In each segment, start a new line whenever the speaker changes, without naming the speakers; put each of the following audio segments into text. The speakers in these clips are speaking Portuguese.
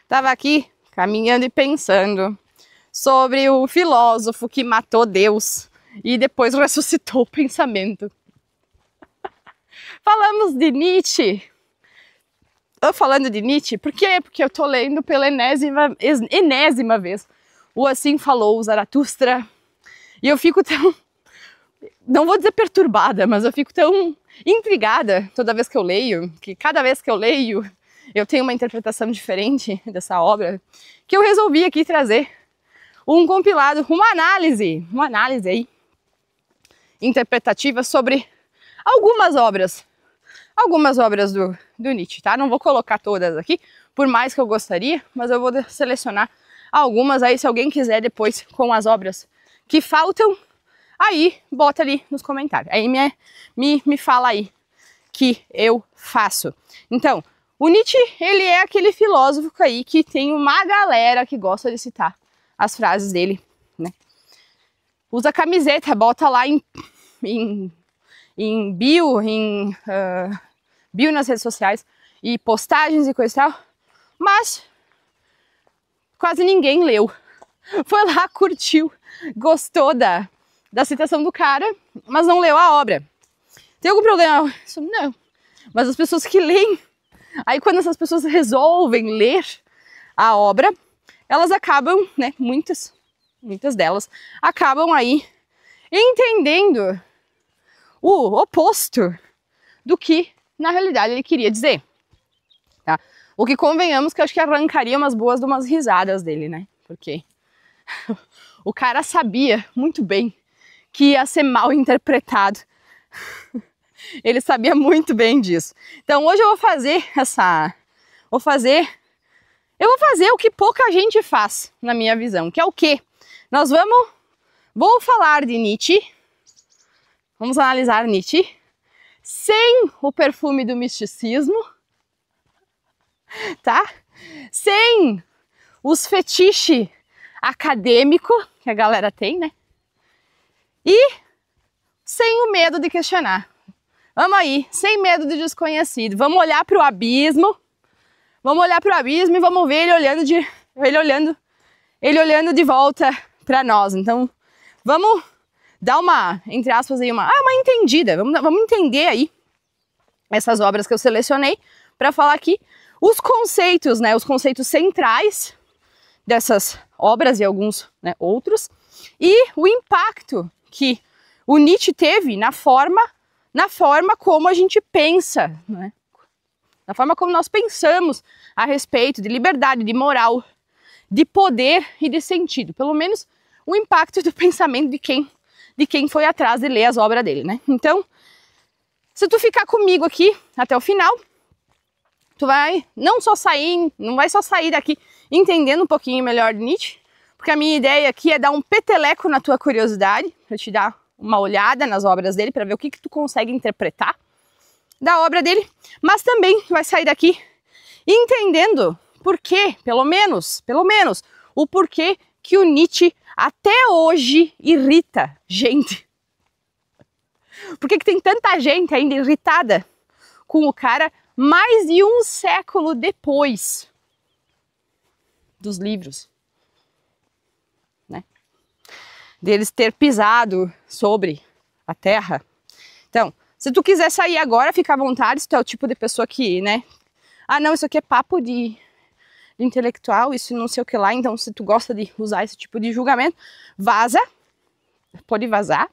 Estava aqui caminhando e pensando sobre o filósofo que matou Deus e depois ressuscitou o pensamento. Falamos de Nietzsche. Eu falando de Nietzsche, por quê? Porque eu estou lendo pela enésima vez o Assim Falou Zaratustra. E eu fico tão, não vou dizer perturbada, mas eu fico tão intrigada toda vez que eu leio, que cada vez que eu leio eu tenho uma interpretação diferente dessa obra, que eu resolvi aqui trazer um compilado, uma análise aí interpretativa sobre algumas obras do Nietzsche, tá? Não vou colocar todas aqui, por mais que eu gostaria, mas eu vou selecionar algumas aí, se alguém quiser depois com as obras que faltam, aí bota ali nos comentários, aí me fala aí que eu faço. Então, o Nietzsche, ele é aquele filósofo aí que tem uma galera que gosta de citar as frases dele, né? Usa camiseta, bota lá em bio, bio nas redes sociais e postagens e coisa e tal, mas quase ninguém leu. Foi lá, curtiu, gostou da citação do cara, mas não leu a obra. Tem algum problema? Não. Mas as pessoas que leem, aí quando essas pessoas resolvem ler a obra, elas acabam, né, muitas delas, acabam aí entendendo o oposto do que na realidade ele queria dizer, tá? O que convenhamos que eu acho que arrancaria umas boas de umas risadas dele, né? Porque o cara sabia muito bem que ia ser mal interpretado. Ele sabia muito bem disso. Então hoje eu vou fazer o que pouca gente faz, na minha visão, que é o quê? Vou falar de Nietzsche, vamos analisar Nietzsche, sem o perfume do misticismo, tá? Sem os fetiches acadêmicos que a galera tem, né? E sem o medo de questionar. Vamos aí, sem medo de desconhecido. Vamos olhar para o abismo. Vamos olhar para o abismo e vamos ver ele olhando de volta para nós. Então, vamos dar uma, entre aspas, aí, uma entendida. Vamos entender aí essas obras que eu selecionei para falar aqui os conceitos, né? Os conceitos centrais dessas obras e alguns, né, outros, e o impacto que o Nietzsche teve na forma como a gente pensa, né? Na forma como nós pensamos a respeito de liberdade, de moral, de poder e de sentido. Pelo menos o impacto do pensamento de quem foi atrás de ler as obras dele, né? Então, se tu ficar comigo aqui até o final, tu vai não vai só sair daqui entendendo um pouquinho melhor de Nietzsche, porque a minha ideia aqui é dar um peteleco na tua curiosidade, para te dar uma olhada nas obras dele, para ver o que tu consegue interpretar da obra dele, mas também vai sair daqui entendendo por quê, pelo menos, o porquê que o Nietzsche até hoje irrita gente. Por que tem tanta gente ainda irritada com o cara mais de um século depois dos livros, né? Deles ter pisado sobre a terra. Então, se tu quiser sair agora, fica à vontade, se tu é o tipo de pessoa que, né? Ah, não, isso aqui é papo de intelectual, isso não sei o que lá, então se tu gosta de usar esse tipo de julgamento, vaza, pode vazar,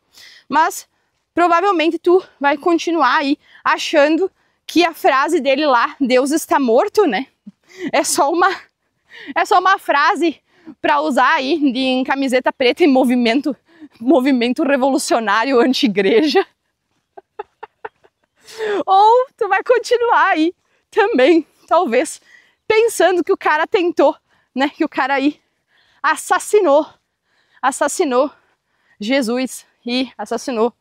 mas provavelmente tu vai continuar aí achando que a frase dele lá, Deus está morto, né? É só uma frase para usar aí em camiseta preta em movimento revolucionário anti-igreja. Ou tu vai continuar aí também, talvez, pensando que o cara tentou, né? Que o cara aí assassinou Jesus e assassinou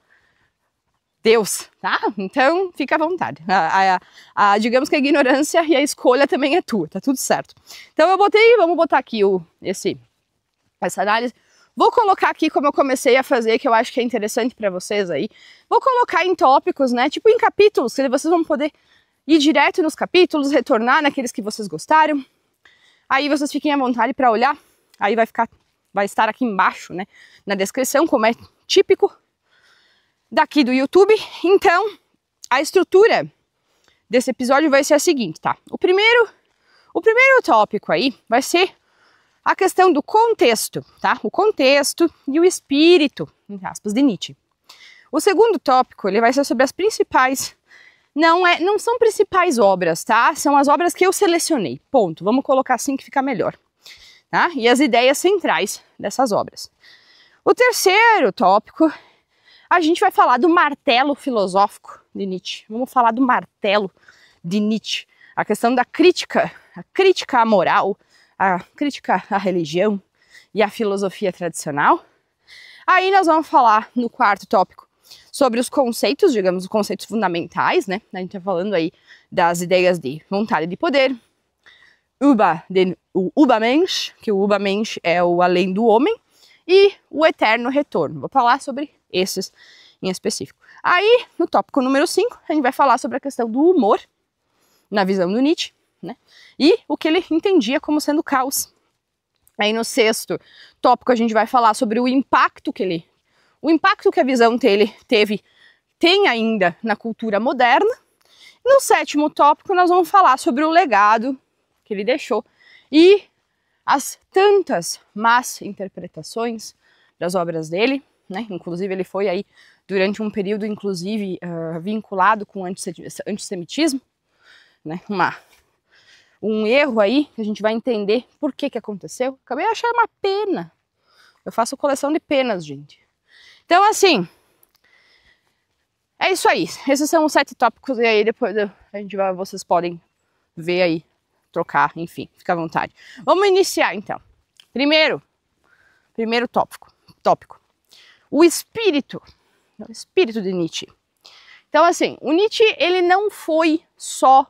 Deus, tá? Então, fica à vontade. Digamos que a ignorância e a escolha também é tua, tá tudo certo. Então vamos botar aqui essa análise. Vou colocar aqui como eu comecei a fazer, que eu acho que é interessante para vocês aí. Vou colocar em tópicos, né? Tipo em capítulos, que vocês vão poder ir direto nos capítulos, retornar naqueles que vocês gostaram. Aí vocês fiquem à vontade para olhar, aí vai estar aqui embaixo, né, na descrição, como é típico daqui do YouTube. Então, a estrutura desse episódio vai ser a seguinte, tá? O primeiro tópico aí vai ser a questão do contexto, tá? O contexto e o espírito, entre aspas, de Nietzsche. O segundo tópico, ele vai ser sobre as principais, não são principais obras, tá? São as obras que eu selecionei, ponto. Vamos colocar assim que fica melhor, tá? E as ideias centrais dessas obras. O terceiro tópico, a gente vai falar do martelo filosófico de Nietzsche. Vamos falar do martelo de Nietzsche. A questão da crítica à moral, a crítica à religião e à filosofia tradicional. Aí nós vamos falar no quarto tópico sobre os conceitos, digamos, os conceitos fundamentais, né? A gente tá falando aí das ideias de vontade de poder, o Übermensch, que o Übermensch é o além do homem, e o eterno retorno. Vou falar sobre esses em específico. Aí, no tópico número 5, a gente vai falar sobre a questão do humor, na visão do Nietzsche, né? E o que ele entendia como sendo caos. Aí no sexto tópico a gente vai falar sobre o impacto que a visão dele tem ainda na cultura moderna. No sétimo tópico nós vamos falar sobre o legado que ele deixou e as tantas más interpretações das obras dele, né? Inclusive ele foi aí durante um período inclusive vinculado com o antissemitismo, né? Um erro aí que a gente vai entender por que aconteceu. Acabei achando uma pena. Eu faço coleção de penas, gente. Então, assim, é isso aí. Esses são os 7 tópicos e aí depois vocês podem ver aí, trocar, enfim, fica à vontade. Vamos iniciar então. Primeiro tópico. O espírito de Nietzsche. Então, assim, o Nietzsche, ele não foi só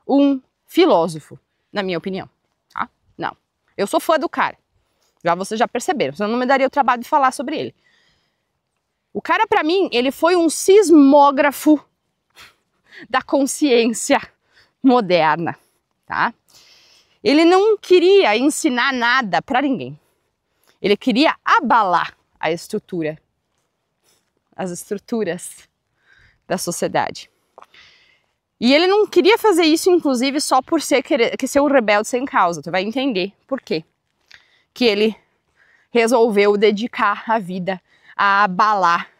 um filósofo, na minha opinião, tá? Não. Eu sou fã do cara. Vocês já perceberam, senão não me daria o trabalho de falar sobre ele. O cara, pra mim, ele foi um sismógrafo da consciência moderna, tá? Ele não queria ensinar nada pra ninguém. Ele queria abalar as estruturas da sociedade. E ele não queria fazer isso, inclusive, só por ser um rebelde sem causa. Tu vai entender por quê que ele resolveu dedicar a vida a abalar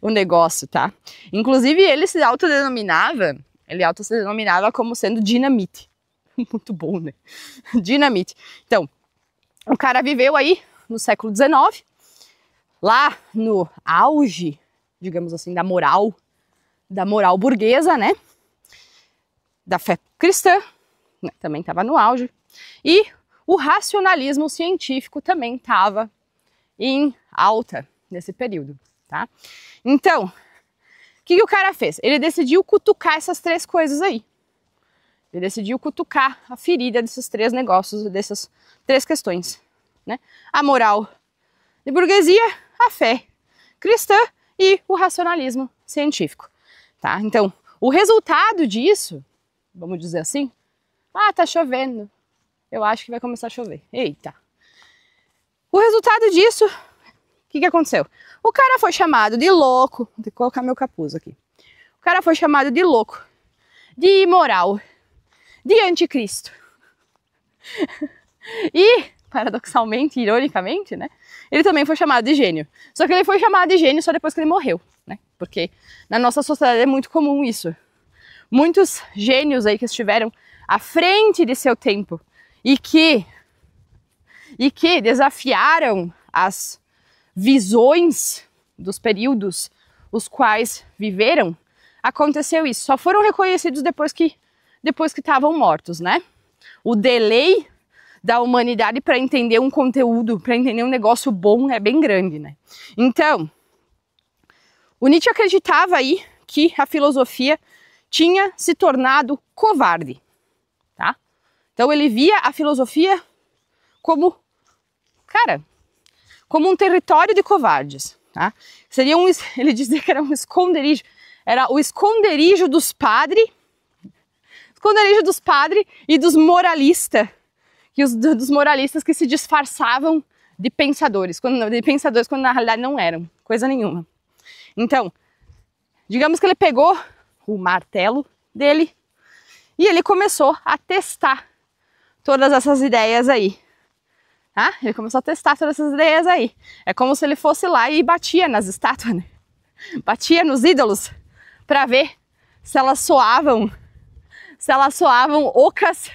o negócio, tá? Inclusive, ele se autodenominava como sendo dinamite. Muito bom, né? Dinamite. Então, o cara viveu aí no século XIX, lá no auge, digamos assim, da moral burguesa, né? Da fé cristã, né? Também estava no auge. E o racionalismo científico também estava em alta nesse período, tá? Então, o que o cara fez? Ele decidiu cutucar essas 3 coisas aí. Ele decidiu cutucar a ferida desses 3 negócios, dessas 3 questões, né? A moral de burguesia, a fé cristã e o racionalismo científico, tá? Então, o resultado disso, vamos dizer assim, tá chovendo, eu acho que vai começar a chover, eita. O resultado disso, o que aconteceu? O cara foi chamado de louco, vou ter que colocar meu capuz aqui. O cara foi chamado de louco, de imoral, de anticristo. E, paradoxalmente, ironicamente, né? Ele também foi chamado de gênio. Só que ele foi chamado de gênio só depois que ele morreu, né? Porque na nossa sociedade é muito comum isso. Muitos gênios aí que estiveram à frente de seu tempo e que desafiaram as visões dos períodos os quais viveram, aconteceu isso. Só foram reconhecidos depois que estavam mortos, né? O delay da humanidade para entender um conteúdo, para entender um negócio bom é bem grande, né? Então, o Nietzsche acreditava aí que a filosofia tinha se tornado covarde, tá? Então ele via a filosofia como, como um território de covardes, tá? Seria ele dizia que era um esconderijo, era o esconderijo dos padres esconderijo dos padres e dos moralistas, dos moralistas que se disfarçavam de pensadores quando na realidade não eram, coisa nenhuma. Então, digamos que ele pegou o martelo dele e ele começou a testar todas essas ideias aí. Tá? Ele começou a testar todas essas ideias aí. É como se ele fosse lá e batia nas estátuas, né? Batia nos ídolos para ver se elas soavam ocas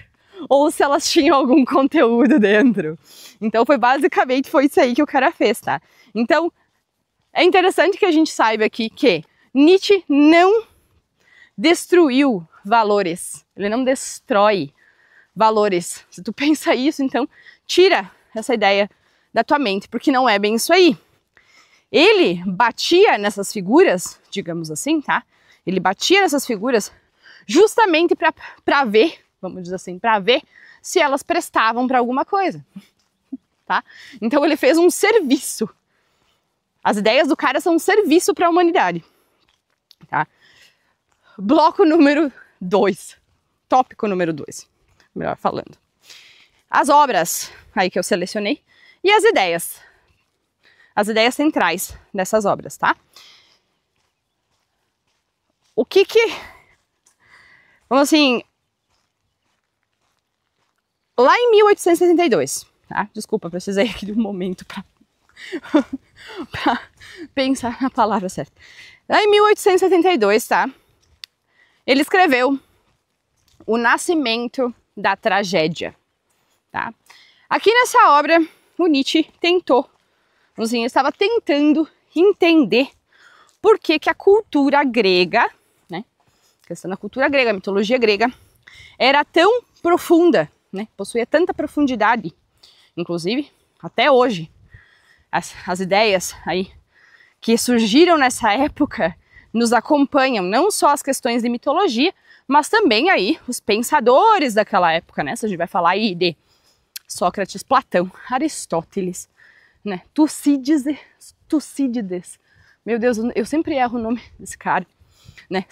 ou se elas tinham algum conteúdo dentro. Então foi isso aí que o cara fez, tá? Então é interessante que a gente saiba aqui que Nietzsche não destruiu valores, ele não destrói valores. Se tu pensa isso, então tira essa ideia da tua mente, porque não é bem isso aí. Ele batia nessas figuras, digamos assim, tá? Ele batia nessas figuras justamente para ver, vamos dizer assim, para ver se elas prestavam para alguma coisa, tá? Então ele fez um serviço. As ideias do cara são um serviço para a humanidade, tá? Bloco número 2, tópico número 2, melhor falando. As obras aí que eu selecionei e as ideias centrais dessas obras, tá? O que vamos assim, lá em 1862, tá? Desculpa, precisei aqui de um momento para pensar na palavra certa. Lá em 1872, tá? Ele escreveu O Nascimento da Tragédia, tá? Aqui nessa obra, o Nietzsche tentou, assim, ele estava tentando entender por que a cultura grega, né? A questão da cultura grega, a mitologia grega, era tão profunda, né? Possuía tanta profundidade, inclusive, até hoje, as ideias aí que surgiram nessa época nos acompanham, não só as questões de mitologia, mas também aí os pensadores daquela época, né? Se a gente vai falar aí de Sócrates, Platão, Aristóteles, né? Tucídides. Meu Deus, eu sempre erro o nome desse cara, né?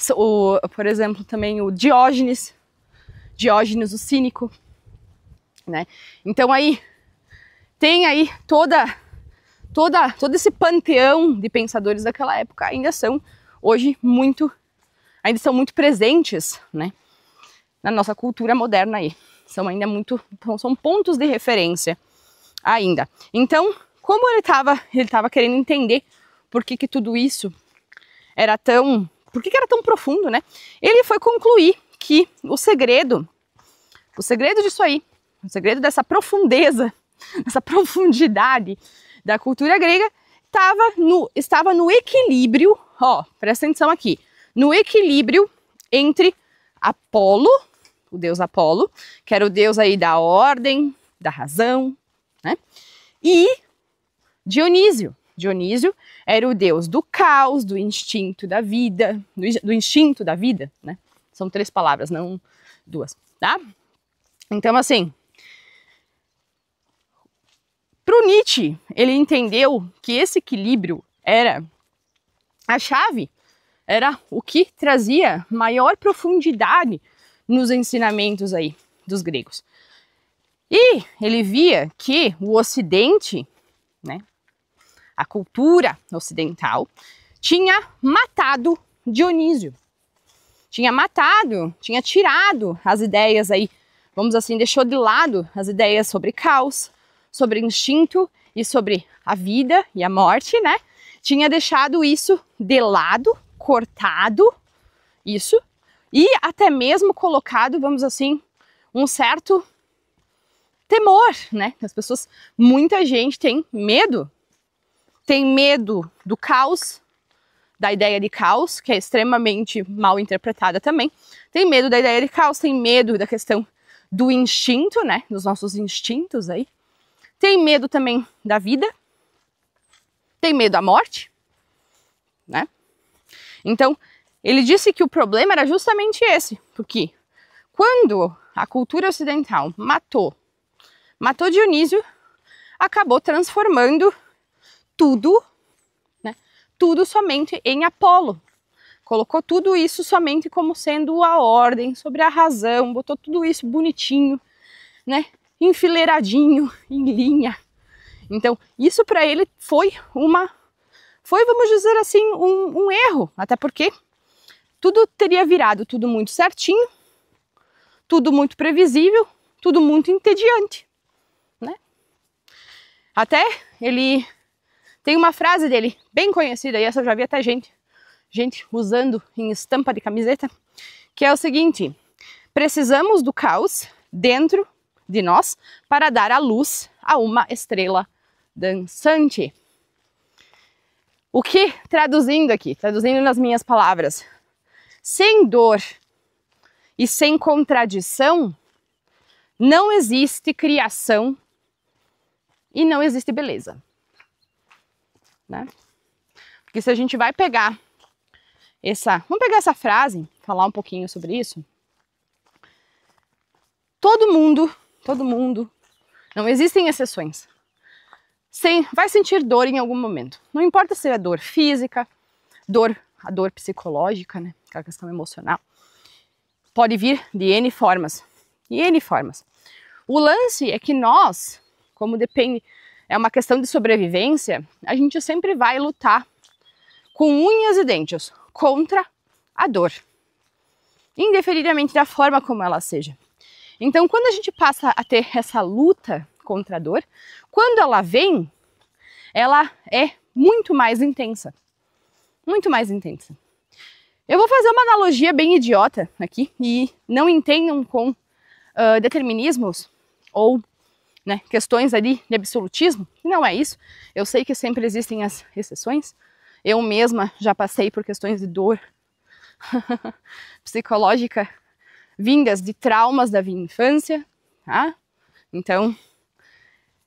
Por exemplo, também o Diógenes o Cínico, né? Então aí tem aí todo esse panteão de pensadores daquela época ainda são muito presentes, né, na nossa cultura moderna aí. São pontos de referência ainda. Então, como ele estava querendo entender por que tudo isso era por que era tão profundo, né? Ele foi concluir que o segredo disso aí, o segredo dessa profundeza, dessa profundidade da cultura grega estava no equilíbrio, ó, presta atenção aqui, no equilíbrio entre Apolo, o deus Apolo, que era o deus aí da ordem, da razão, né? E Dionísio. Dionísio era o deus do caos, do instinto da vida, do instinto da vida, né? São 3 palavras, não 2, tá? Então, assim, pro Nietzsche, ele entendeu que esse equilíbrio era a chave, era o que trazia maior profundidade nos ensinamentos aí dos gregos. E ele via que o Ocidente, né, a cultura ocidental, tinha matado Dionísio. Tinha tirado as ideias aí, vamos assim, deixou de lado as ideias sobre caos, sobre instinto e sobre a vida e a morte, né? Tinha deixado isso de lado, cortado isso, e até mesmo colocado, vamos assim, um certo temor, né? As pessoas, muita gente tem medo do caos, da ideia de caos, que é extremamente mal interpretada também. Tem medo da ideia de caos, tem medo da questão do instinto, né? Dos nossos instintos aí. Tem medo também da vida, tem medo da morte, né? Então, ele disse que o problema era justamente esse, porque quando a cultura ocidental matou Dionísio, acabou transformando tudo, né? Tudo somente em Apolo. Colocou tudo isso somente como sendo a ordem, sobre a razão, botou tudo isso bonitinho, né? Enfileiradinho, em linha. Então, isso para ele foi, vamos dizer assim, um erro, até porque tudo teria virado tudo muito certinho, tudo muito previsível, tudo muito entediante, né? Até ele tem uma frase dele bem conhecida, e essa eu já vi até gente usando em estampa de camiseta, que é o seguinte: precisamos do caos dentro de nós para dar a luz a uma estrela dançante. O que, traduzindo nas minhas palavras, sem dor e sem contradição, não existe criação e não existe beleza, né? Porque se a gente vai pegar vamos pegar essa frase, falar um pouquinho sobre isso. Todo mundo, não existem exceções, vai sentir dor em algum momento. Não importa se é dor física, a dor psicológica, né? Aquela questão emocional. Pode vir de N formas. O lance é que nós, como depende, é uma questão de sobrevivência, a gente sempre vai lutar com unhas e dentes contra a dor, indefinidamente da forma como ela seja. Então, quando a gente passa a ter essa luta contra a dor, quando ela vem, ela é muito mais intensa. Muito mais intensa. Eu vou fazer uma analogia bem idiota aqui, e não entendam com determinismos ou, né, questões ali de absolutismo. Não é isso. Eu sei que sempre existem as exceções. Eu mesma já passei por questões de dor psicológica vindas de traumas da minha infância, tá? Então,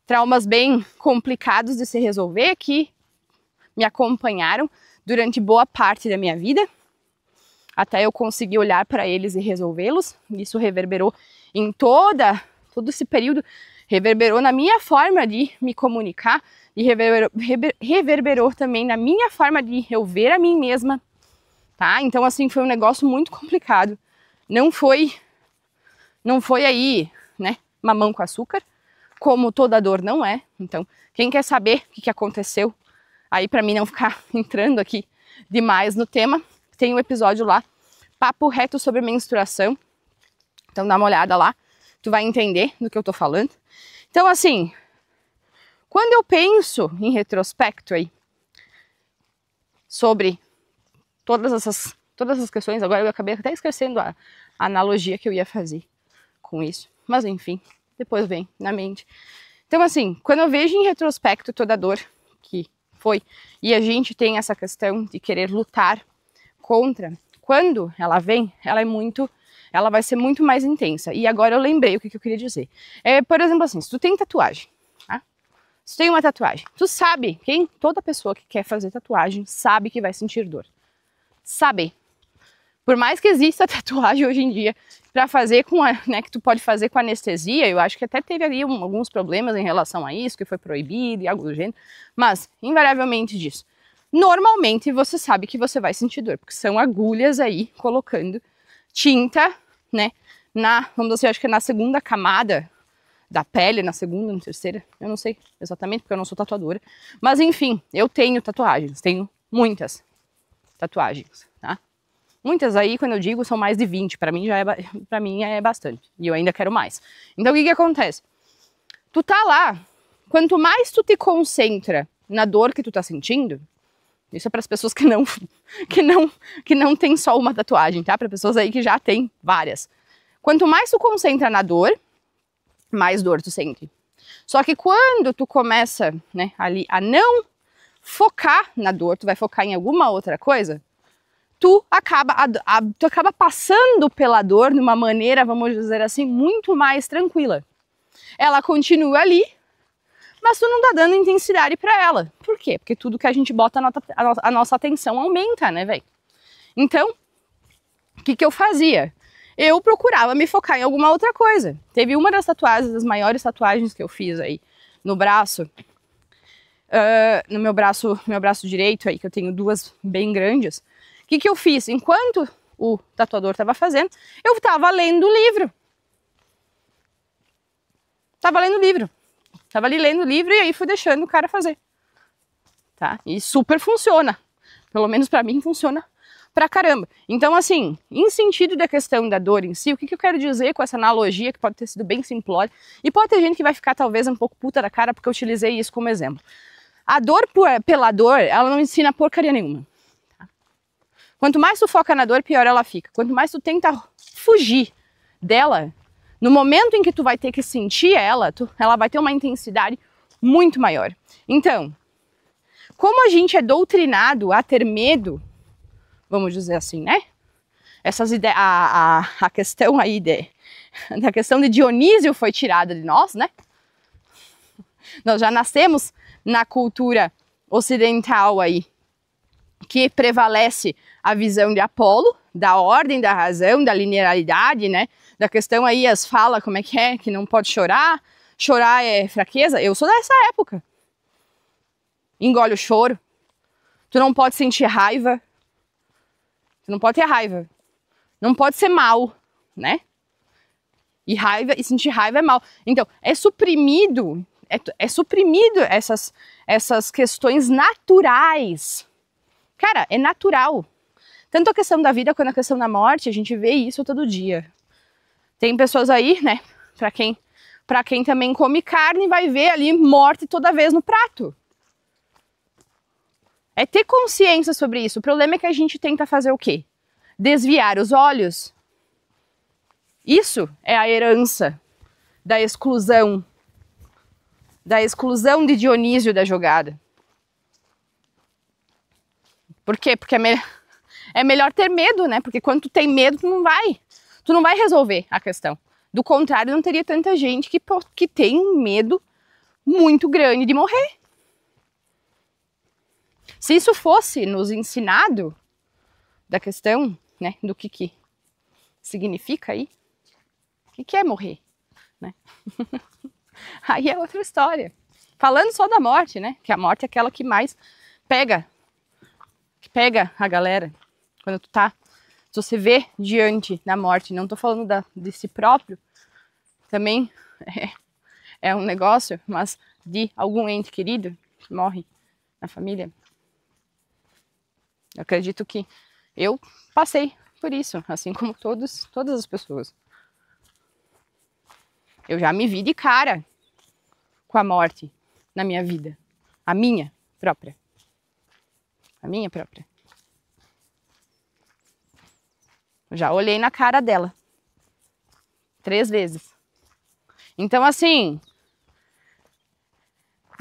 traumas bem complicados de se resolver que me acompanharam durante boa parte da minha vida, até eu conseguir olhar para eles e resolvê-los. Isso reverberou em todo esse período, reverberou na minha forma de me comunicar e reverberou também na minha forma de eu ver a mim mesma, tá? Então, assim, foi um negócio muito complicado. Não foi aí, né, mamão com açúcar, como toda dor não é. Então, quem quer saber o que aconteceu, aí para mim não ficar entrando aqui demais no tema, tem um episódio lá, papo reto sobre menstruação. Então dá uma olhada lá, tu vai entender do que eu tô falando. Então, assim, quando eu penso em retrospecto aí sobre todas essas questões, agora eu acabei até esquecendo a analogia que eu ia fazer com isso, mas enfim, depois vem na mente. Então, assim, quando eu vejo em retrospecto toda a dor que foi, e a gente tem essa questão de querer lutar contra, quando ela vem, ela vai ser muito mais intensa. E agora eu lembrei o que eu queria dizer. Por exemplo, assim, se tu tem tatuagem, tá? Se tu tem uma tatuagem, tu sabe, toda pessoa que quer fazer tatuagem sabe que vai sentir dor. Sabe? Por mais que exista tatuagem hoje em dia para fazer né, que tu pode fazer com anestesia, eu acho que até teve ali alguns problemas em relação a isso, que foi proibido e algo do gênero, mas invariavelmente disso. Normalmente você sabe que você vai sentir dor, porque são agulhas aí colocando tinta, né, vamos dizer, acho que é na segunda camada da pele, na segunda, na terceira, eu não sei exatamente, porque eu não sou tatuadora, mas enfim, eu tenho tatuagens, tenho muitas tatuagens, tá? Muitas aí, quando eu digo, são mais de 20, para mim é bastante, e eu ainda quero mais. Então o que acontece? Tu tá lá, quanto mais tu te concentra na dor que tu tá sentindo, isso é para as pessoas que não tem só uma tatuagem, tá? Para pessoas aí que já tem várias. Quanto mais tu concentra na dor, mais dor tu sente. Só que quando tu começa, né, ali a não focar na dor, tu vai focar em alguma outra coisa, tu acaba passando pela dor de uma maneira, vamos dizer assim, muito mais tranquila. Ela continua ali, mas tu não tá dando intensidade pra ela. Por quê? Porque tudo que a gente bota a nossa atenção aumenta, né, velho? Então, o que eu fazia? Eu procurava me focar em alguma outra coisa. Teve uma das tatuagens, das maiores tatuagens que eu fiz aí no braço, no meu braço direito aí, que eu tenho duas bem grandes, que eu fiz? Enquanto o tatuador estava fazendo, eu estava lendo o livro. Tava ali lendo o livro e aí fui deixando o cara fazer. Tá? E super funciona. Pelo menos pra mim funciona pra caramba. Então assim, em sentido da questão da dor em si, o que eu quero dizer com essa analogia, que pode ter sido bem simplória, e pode ter gente que vai ficar talvez um pouco puta da cara porque eu utilizei isso como exemplo. A dor pela dor, ela não ensina porcaria nenhuma. Tá? Quanto mais tu foca na dor, pior ela fica. Quanto mais tu tenta fugir dela, no momento em que tu vai ter que sentir ela, ela vai ter uma intensidade muito maior. Então, como a gente é doutrinado a ter medo, vamos dizer assim, né? Essas ideias, a questão aí da questão de Dionísio foi tirada de nós, né? Nós já nascemos na cultura ocidental aí, que prevalece a visão de Apolo, da ordem, da razão, da linearidade, né? Da questão aí, as falas, como é, que não pode chorar, chorar é fraqueza. Eu sou dessa época. Engole o choro. Tu não pode sentir raiva. Tu não pode ter raiva. Não pode ser mal, né? E sentir raiva é mal. Então, é suprimido essas questões naturais. Cara, é natural. Tanto a questão da vida quanto a questão da morte, a gente vê isso todo dia. Tem pessoas aí, né, pra quem também come carne, vai ver ali morte toda vez no prato. É ter consciência sobre isso. O problema é que a gente tenta fazer o quê? Desviar os olhos. Isso é a herança da exclusão de Dionísio da jogada. Por quê? Porque é melhor ter medo, né? Porque quando tu tem medo, tu não vai resolver a questão. Do contrário, não teria tanta gente que tem um medo muito grande de morrer. Se isso fosse nos ensinado da questão, né, do que significa aí, o que é morrer, né? Aí é outra história. Falando só da morte, né? Que a morte é aquela que mais pega a galera. Quando se você vê diante da morte, não tô falando de si próprio, também é um negócio, mas de algum ente querido que morre na família. Eu acredito que eu passei por isso, assim como todas as pessoas. Eu já me vi de cara com a morte na minha vida. A minha própria. A minha própria. Eu já olhei na cara dela 3 vezes. Então, assim,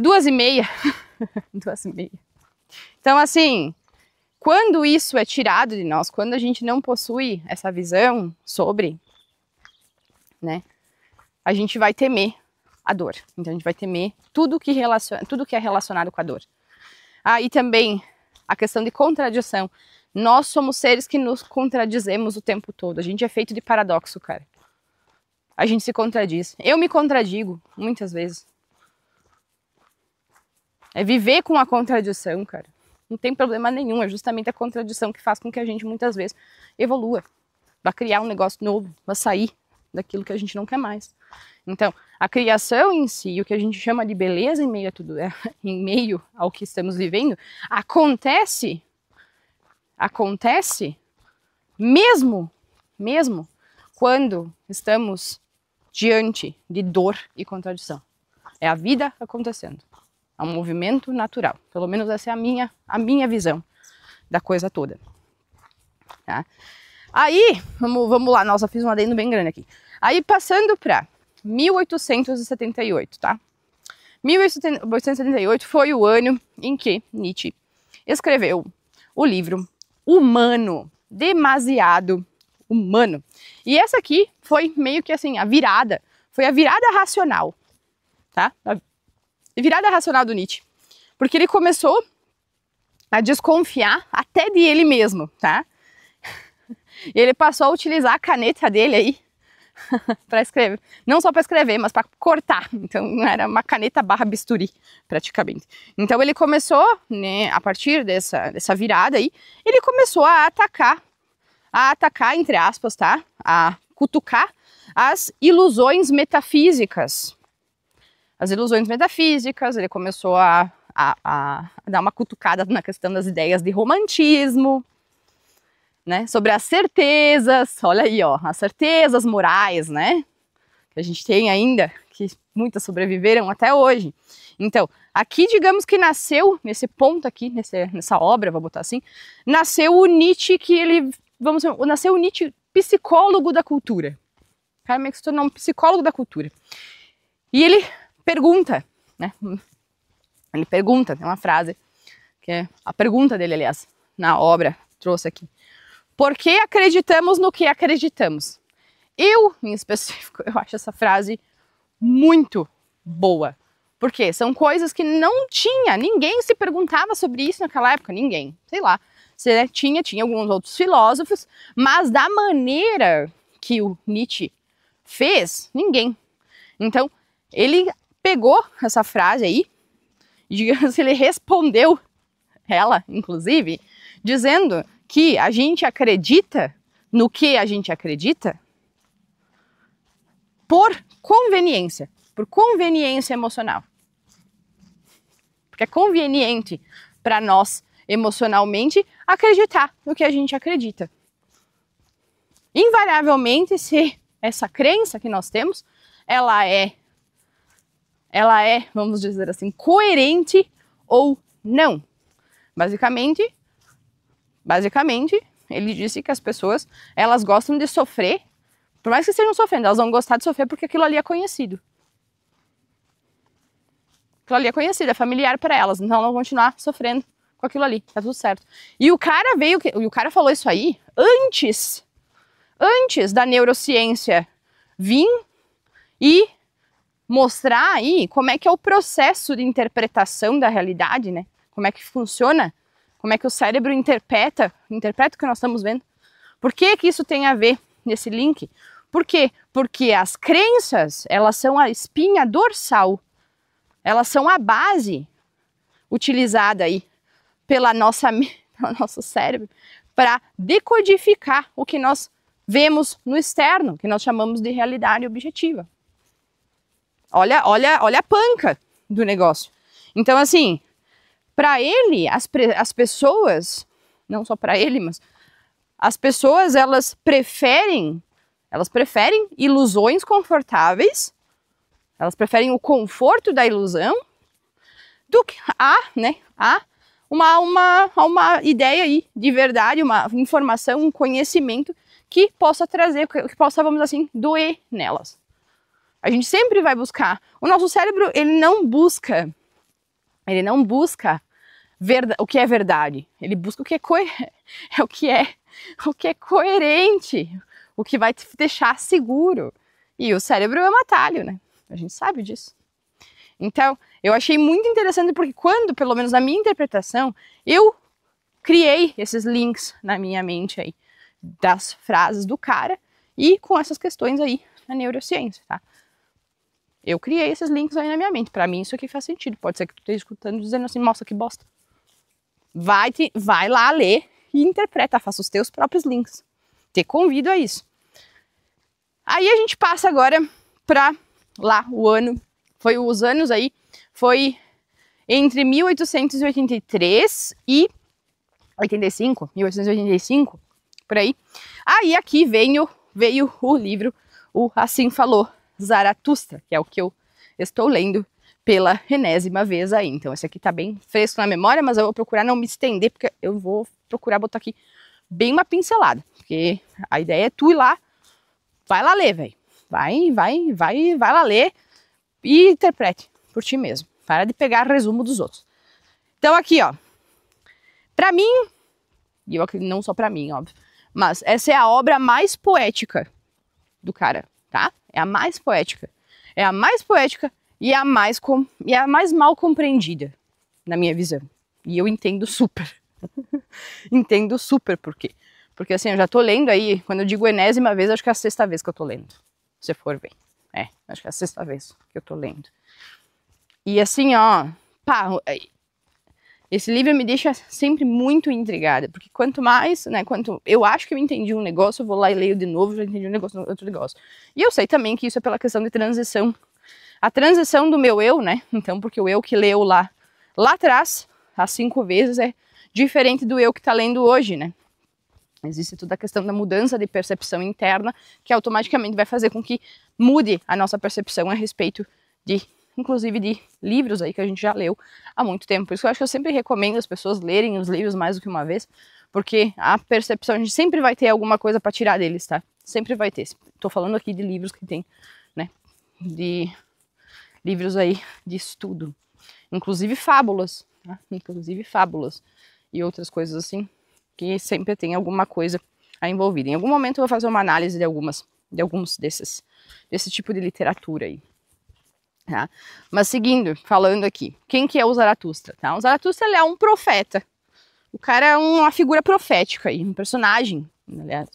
2,5. 2,5. Então, assim, quando isso é tirado de nós, quando a gente não possui essa visão sobre, né, a gente vai temer a dor. Então, a gente vai temer tudo que é relacionado com a dor. Aí também a questão de contradição. Nós somos seres que nos contradizemos o tempo todo. A gente é feito de paradoxo, cara. A gente se contradiz. Eu me contradigo muitas vezes. É viver com a contradição, cara. Não tem problema nenhum. É justamente a contradição que faz com que a gente muitas vezes evolua. Vai criar um negócio novo. Vai sair daquilo que a gente não quer mais. Então, a criação em si, o que a gente chama de beleza em meio a tudo, em meio ao que estamos vivendo, acontece mesmo quando estamos diante de dor e contradição. É a vida acontecendo. É um movimento natural. Pelo menos essa é a minha visão da coisa toda. Tá? Aí, vamos lá. Nossa, fiz um adendo bem grande aqui. Aí, passando para 1878, tá? 1878 foi o ano em que Nietzsche escreveu o livro Humano, Demasiado Humano. E essa aqui foi meio que assim, foi a virada racional, tá? A virada racional do Nietzsche. Porque ele começou a desconfiar até de ele mesmo, tá? E ele passou a utilizar a caneta dele aí para escrever. Não só para escrever, mas para cortar. Então era uma caneta barra bisturi, praticamente. Então ele começou, né, a partir dessa virada aí, ele começou a atacar, entre aspas, tá? A cutucar as ilusões metafísicas. As ilusões metafísicas, ele começou a dar uma cutucada na questão das ideias de romantismo, né, sobre as certezas, olha aí, ó, as certezas morais, né, que a gente tem ainda, que muitas sobreviveram até hoje. Então, aqui, digamos que nasceu, nesse ponto aqui, nessa obra, vou botar assim, nasceu o Nietzsche, nasceu o Nietzsche psicólogo da cultura. O cara meio que se tornou um psicólogo da cultura. E ele pergunta, né, tem uma frase, que é a pergunta dele, aliás, na obra, trouxe aqui. Por que acreditamos no que acreditamos? Eu, em específico, eu acho essa frase muito boa. Porque são coisas que não tinha, ninguém se perguntava sobre isso naquela época, ninguém. Sei lá, tinha alguns outros filósofos, mas da maneira que o Nietzsche fez, ninguém. Então, ele pegou essa frase aí, e digamos, ele respondeu ela, inclusive, dizendo que a gente acredita no que a gente acredita por conveniência emocional. Porque é conveniente para nós, emocionalmente, acreditar no que a gente acredita. Invariavelmente, se essa crença que nós temos, ela é, vamos dizer assim, coerente ou não. Basicamente, ele disse que as pessoas, elas gostam de sofrer, por mais que estejam sofrendo, elas vão gostar de sofrer porque aquilo ali é conhecido. Aquilo ali é conhecido, é familiar para elas, então elas vão continuar sofrendo com aquilo ali, tá tudo certo. E o cara falou isso aí antes da neurociência vir e mostrar aí como é que é o processo de interpretação da realidade, né? Como é que funciona, como é que o cérebro interpreta o que nós estamos vendo. Por que que isso tem a ver nesse link? Por quê? Porque as crenças, elas são a espinha dorsal, elas são a base utilizada aí pelo nosso cérebro para decodificar o que nós vemos no externo, que nós chamamos de realidade objetiva. Olha a panca do negócio. Então, assim, para ele, as pessoas, não só para ele, mas as pessoas, elas preferem ilusões confortáveis, elas preferem o conforto da ilusão do que uma ideia aí de verdade, uma informação, um conhecimento que possa trazer, que possa, vamos dizer assim, doer nelas. A gente sempre vai buscar. O nosso cérebro, ele não busca o que é verdade. Ele busca o que é coerente, o que vai te deixar seguro. E o cérebro é um atalho, né? A gente sabe disso. Então, eu achei muito interessante porque quando, pelo menos na minha interpretação, eu criei esses links na minha mente aí, das frases do cara e com essas questões aí na neurociência, tá? Eu criei esses links aí na minha mente. Pra mim isso aqui faz sentido. Pode ser que tu esteja escutando dizendo assim, nossa, que bosta. Vai lá ler e interpreta, faça os teus próprios links. Te convido a isso. Aí a gente passa agora pra lá os anos aí, foi entre 1883 e 1885, por aí. Aí aqui veio o livro, o Assim Falou Zaratustra, que é o que eu estou lendo pela enésima vez aí. Então esse aqui tá bem fresco na memória, mas eu vou procurar não me estender, porque eu vou procurar botar aqui bem uma pincelada, porque a ideia é tu ir lá, vai lá ler, velho. Vai lá ler e interprete por ti mesmo. Para de pegar resumo dos outros. Então aqui, ó, pra mim, e eu acredito não só pra mim, óbvio, mas essa é a obra mais poética do cara, tá? É a mais poética. É a mais poética e a mais mal compreendida, na minha visão. E eu entendo super. Entendo super por quê. Porque assim, eu já tô lendo aí, quando eu digo enésima vez, acho que é a 6ª vez que eu tô lendo. se for ver. Acho que é a 6ª vez que eu tô lendo. E assim, ó, pá, esse livro me deixa sempre muito intrigada, porque quanto mais, né, quanto eu acho que eu entendi um negócio, eu vou lá e leio de novo, já entendi um negócio, outro negócio. E eu sei também que isso é pela questão de transição. A transição do meu eu, né, então, porque o eu que leu lá atrás, as 5 vezes, é diferente do eu que tá lendo hoje, né. Existe toda a questão da mudança de percepção interna, que automaticamente vai fazer com que mude a nossa percepção a respeito de, inclusive, de livros aí que a gente já leu há muito tempo. Por isso que eu acho que eu sempre recomendo as pessoas lerem os livros mais do que uma vez, porque a percepção, a gente sempre vai ter alguma coisa para tirar deles, tá? Sempre vai ter. Tô falando aqui de livros que tem, né, de livros aí de estudo, inclusive fábulas, tá? Inclusive fábulas e outras coisas assim, que sempre tem alguma coisa envolvida. Em algum momento eu vou fazer uma análise de alguns desse tipo de literatura aí. Tá? Mas seguindo, falando aqui, quem que é o Zaratustra? Tá? O Zaratustra, ele é um profeta. O cara é uma figura profética aí, um personagem, aliás,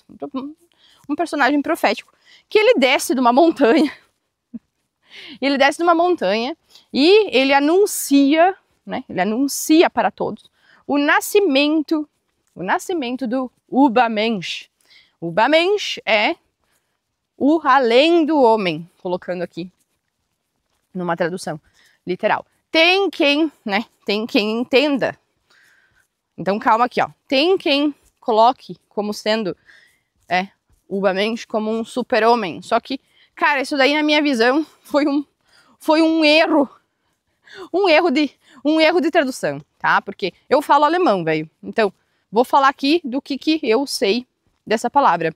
um personagem profético, que ele desce de uma montanha. Ele desce de uma montanha e ele anuncia, né? Ele anuncia para todos o nascimento do Übermensch. Übermensch é o além do homem, colocando aqui numa tradução literal. Tem quem, né? Tem quem entenda. Então calma aqui, ó. Tem quem coloque como sendo Übermensch como um super-homem. Só que, cara, isso daí na minha visão foi um erro. Um erro de tradução, tá? Porque eu falo alemão, velho. Então, vou falar aqui do que eu sei dessa palavra.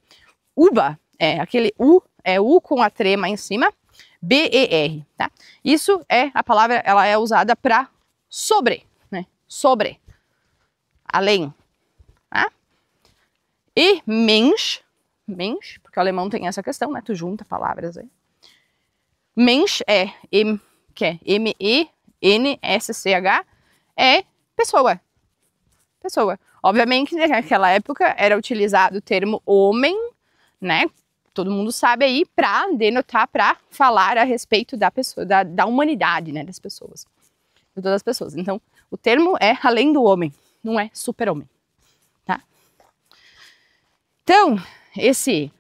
Uba é aquele U, é U com a trema em cima, B-E-R, tá? Isso é a palavra, ela é usada para sobre, né? Sobre, além, tá? E Mensch, porque o alemão tem essa questão, né? Tu junta palavras aí. Mensch que é M-E-N-S-C-H, é pessoa. Pessoa. Obviamente, naquela época era utilizado o termo homem, né? Todo mundo sabe aí, para denotar, para falar a respeito da pessoa, da humanidade, né? Das pessoas. De todas as pessoas. Então, o termo é além do homem, não é super-homem, tá? Então, esse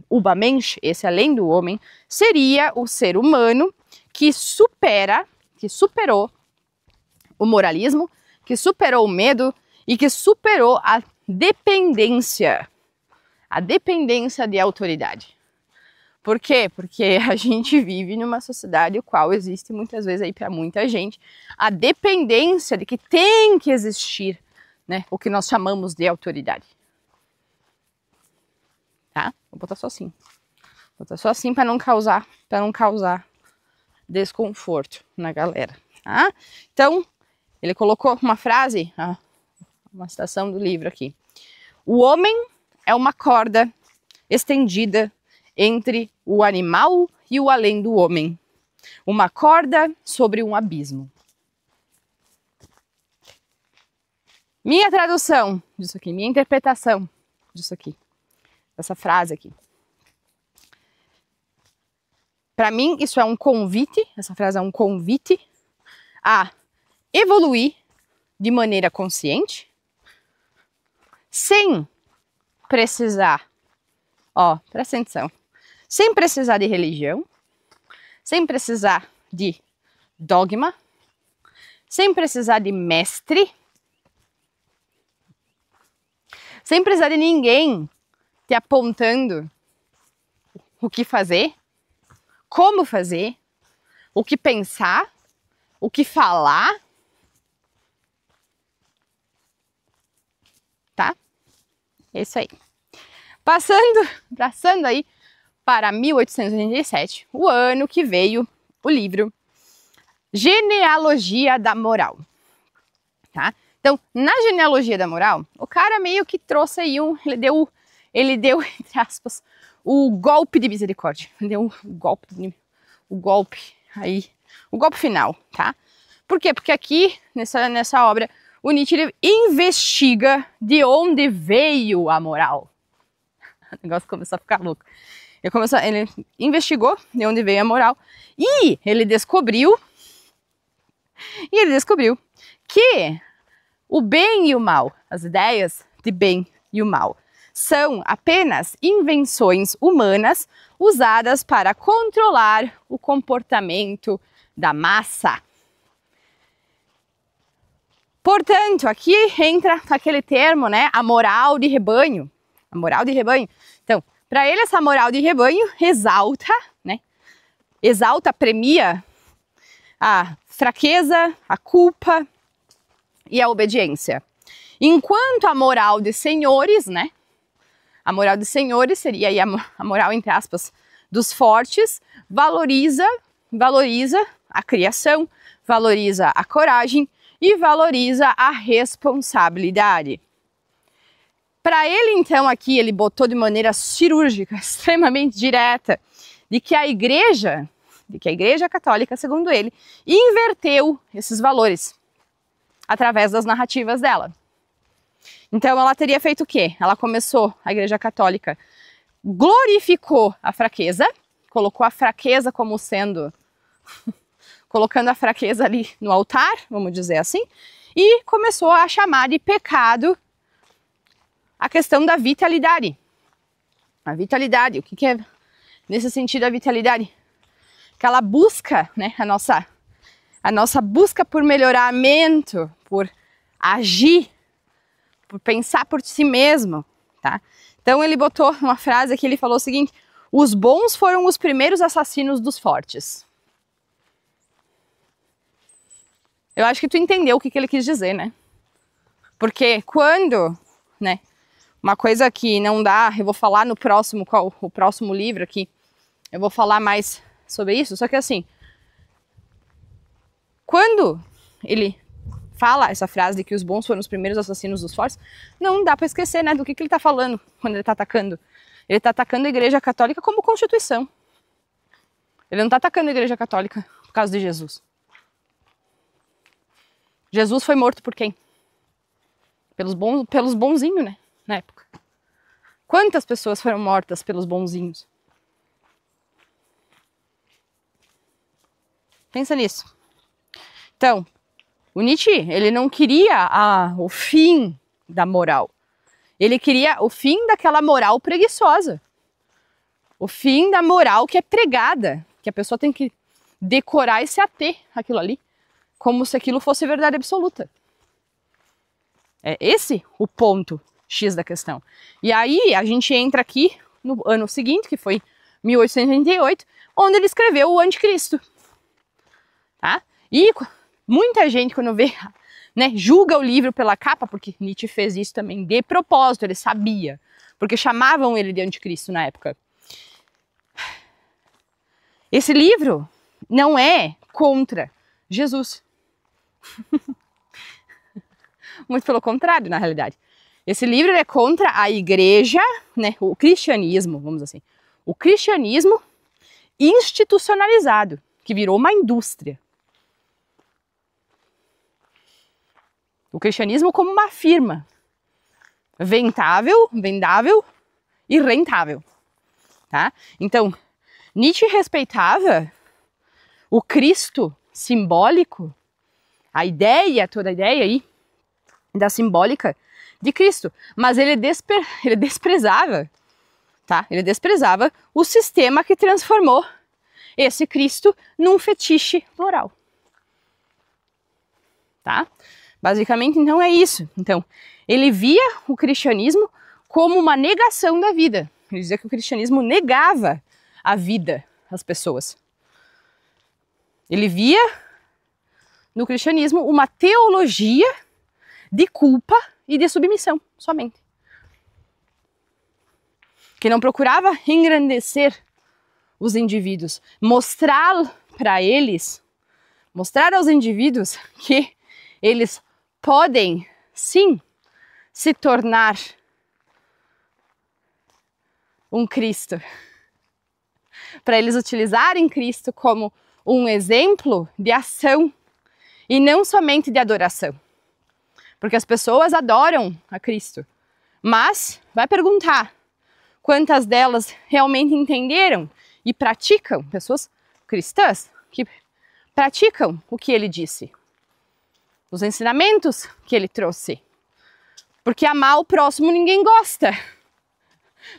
Übermensch, esse além do homem, seria o ser humano que superou o moralismo, que superou o medo e que superou a dependência de autoridade. Por quê? Porque a gente vive numa sociedade no qual existe muitas vezes aí para muita gente a dependência de que tem que existir, né, o que nós chamamos de autoridade. Tá? Vou botar só assim. Vou botar só assim para não causar desconforto na galera, tá? Então, ele colocou uma frase, uma citação do livro aqui. O homem é uma corda estendida entre o animal e o além do homem. Uma corda sobre um abismo. Minha tradução disso aqui, minha interpretação disso aqui, dessa frase aqui. Para mim, isso é um convite, essa frase é um convite a evoluir de maneira consciente, sem precisar, ó, presta atenção, sem precisar de religião, sem precisar de dogma, sem precisar de mestre, sem precisar de ninguém te apontando o que fazer, como fazer, o que pensar, o que falar, tá? É isso aí. Passando aí para 1887, o ano que veio o livro Genealogia da Moral, tá? Então, na Genealogia da Moral, o cara meio que trouxe aí ele deu, entre aspas, o golpe de misericórdia, deu o golpe final, tá? Por quê? Porque aqui, nessa obra, o Nietzsche ele investiga de onde veio a moral. O negócio começou a ficar louco. Ele investigou de onde veio a moral e ele descobriu que o bem e o mal, as ideias de bem e o mal, são apenas invenções humanas usadas para controlar o comportamento da massa. Portanto, aqui entra aquele termo, né, a moral de rebanho. A moral de rebanho. Então, para ele essa moral de rebanho exalta, né, premia a fraqueza, a culpa e a obediência. Enquanto a moral de senhores, né, a moral de senhores seria aí a moral, entre aspas, dos fortes, valoriza a criação, valoriza a coragem e valoriza a responsabilidade. Para ele, então, aqui ele botou de maneira cirúrgica, extremamente direta, de que a Igreja Católica, segundo ele, inverteu esses valores através das narrativas dela. Então ela teria feito o quê? A Igreja Católica glorificou a fraqueza, colocou a fraqueza como sendo, colocando a fraqueza ali no altar, vamos dizer assim, e começou a chamar de pecado a questão da vitalidade. A vitalidade, o que é nesse sentido a vitalidade? Aquela busca, né, a nossa busca por melhoramento, por agir, por pensar por si mesmo, tá? Então ele botou uma frase que ele falou o seguinte: os bons foram os primeiros assassinos dos fortes. Eu acho que tu entendeu o que ele quis dizer, né? Porque quando, né, uma coisa que não dá, eu vou falar no próximo, o próximo livro aqui, eu vou falar mais sobre isso, só que assim, quando ele fala essa frase de que os bons foram os primeiros assassinos dos fortes, não dá para esquecer, né, do que ele tá falando quando ele tá atacando. Ele tá atacando a Igreja Católica como constituição. Ele não tá atacando a Igreja Católica por causa de Jesus. Jesus foi morto por quem? Pelos bonzinhos, né, na época. Quantas pessoas foram mortas pelos bonzinhos? Pensa nisso. Então, o Nietzsche, ele não queria o fim da moral. Ele queria o fim daquela moral preguiçosa. O fim da moral que é pregada, que a pessoa tem que decorar e se ater àquilo ali, como se aquilo fosse verdade absoluta. É esse o ponto X da questão. E aí a gente entra aqui no ano seguinte, que foi 1888, onde ele escreveu o Anticristo. Tá? E muita gente, quando vê, né, julga o livro pela capa, porque Nietzsche fez isso também de propósito, ele sabia, porque chamavam ele de Anticristo na época. Esse livro não é contra Jesus. Muito pelo contrário, na realidade. Esse livro é contra a igreja, né, o cristianismo, vamos dizer assim, o cristianismo institucionalizado, que virou uma indústria. O cristianismo como uma firma vendável e rentável, tá? Então, Nietzsche respeitava o Cristo simbólico, toda a ideia aí da simbólica de Cristo, mas ele desprezava, tá? Ele desprezava o sistema que transformou esse Cristo num fetiche moral, tá? Basicamente, então, é isso. Então, ele via o cristianismo como uma negação da vida. Ele dizia que o cristianismo negava a vida às pessoas. Ele via no cristianismo uma teologia de culpa e de submissão, somente. Que não procurava engrandecer os indivíduos, mostrar aos indivíduos que eles podem, sim, se tornar um Cristo. Para eles utilizarem Cristo como um exemplo de ação e não somente de adoração. Porque as pessoas adoram a Cristo. Mas, vai perguntar, quantas delas realmente entenderam e praticam, pessoas cristãs que praticam o que ele disse, os ensinamentos que ele trouxe. Porque amar o próximo ninguém gosta.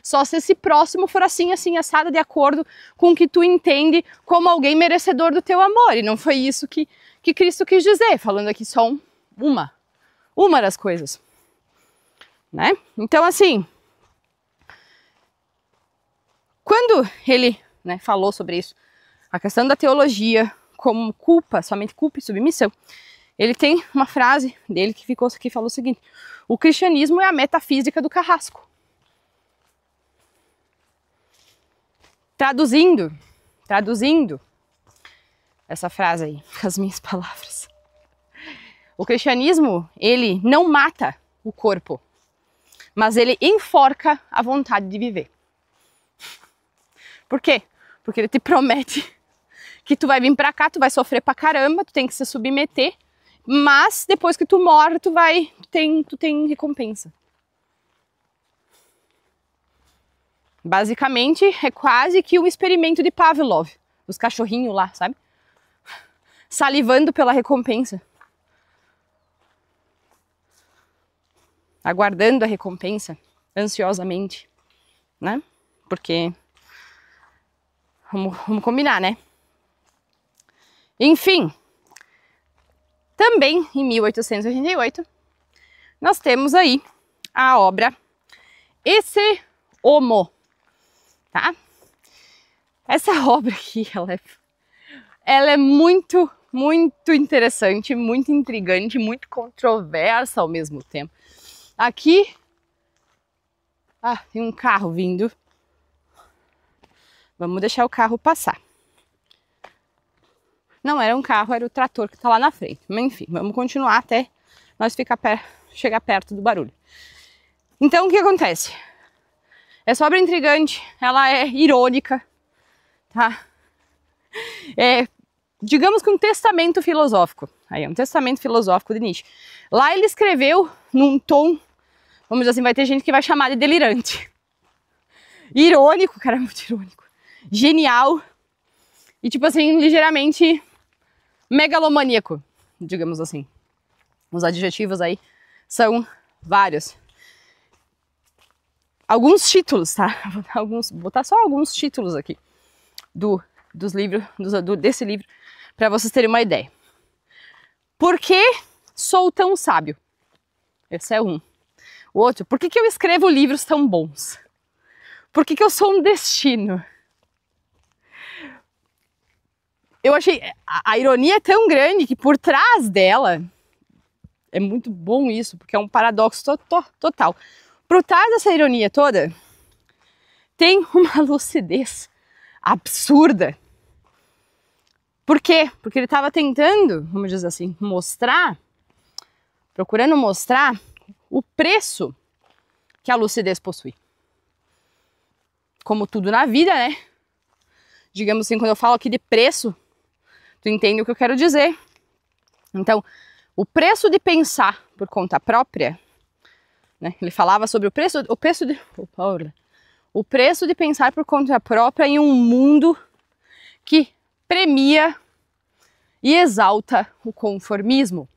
Só se esse próximo for assim, assim, assado, de acordo com o que tu entende como alguém merecedor do teu amor. E não foi isso que Cristo quis dizer, falando aqui só uma das coisas. Né? Então, assim, quando ele, né, falou sobre isso, a questão da teologia como culpa, somente culpa e submissão, ele tem uma frase dele que falou o seguinte: o cristianismo é a metafísica do carrasco. Traduzindo essa frase aí, com as minhas palavras. O cristianismo, ele não mata o corpo, mas ele enforca a vontade de viver. Por quê? Porque ele te promete que tu vai vir pra cá, tu vai sofrer pra caramba, tu tem que se submeter, mas depois que tu morre, tu tem recompensa. Basicamente, é quase que um experimento de Pavlov, os cachorrinhos lá, sabe? Salivando pela recompensa. Aguardando a recompensa, ansiosamente, né? Porque, vamos combinar, né? Enfim, também em 1888, nós temos aí a obra Esse Homo, tá? Essa obra aqui, ela é muito interessante, muito intrigante, muito controversa ao mesmo tempo. Aqui, tem um carro vindo. Vamos deixar o carro passar. Não era um carro, era o trator que tá lá na frente. Mas enfim, vamos continuar até nós chegar perto do barulho. Então, o que acontece? Essa obra intrigante, ela é irônica, tá? É, digamos que um testamento filosófico. Aí é um testamento filosófico de Nietzsche. Lá ele escreveu num tom, vamos dizer assim, vai ter gente que vai chamar de delirante. Irônico, cara, muito irônico. Genial. E tipo assim, ligeiramente megalomaníaco, digamos assim. Os adjetivos aí são vários. Alguns títulos, tá? Vou botar só alguns títulos aqui dos livros, desse livro, para vocês terem uma ideia. Por que sou tão sábio? Esse é um. O outro, por que eu escrevo livros tão bons? Por que eu sou um destino? Eu achei, a ironia é tão grande que por trás dela, é muito bom isso, porque é um paradoxo total. Por trás dessa ironia toda, tem uma lucidez absurda. Por quê? Porque ele estava tentando, vamos dizer assim, procurando mostrar o preço que a lucidez possui. Como tudo na vida, né? Digamos assim, quando eu falo aqui de preço, tu entende o que eu quero dizer. Então, o preço de pensar por conta própria, né? Ele falava sobre o preço de pensar por conta própria em um mundo que premia e exalta o conformismo,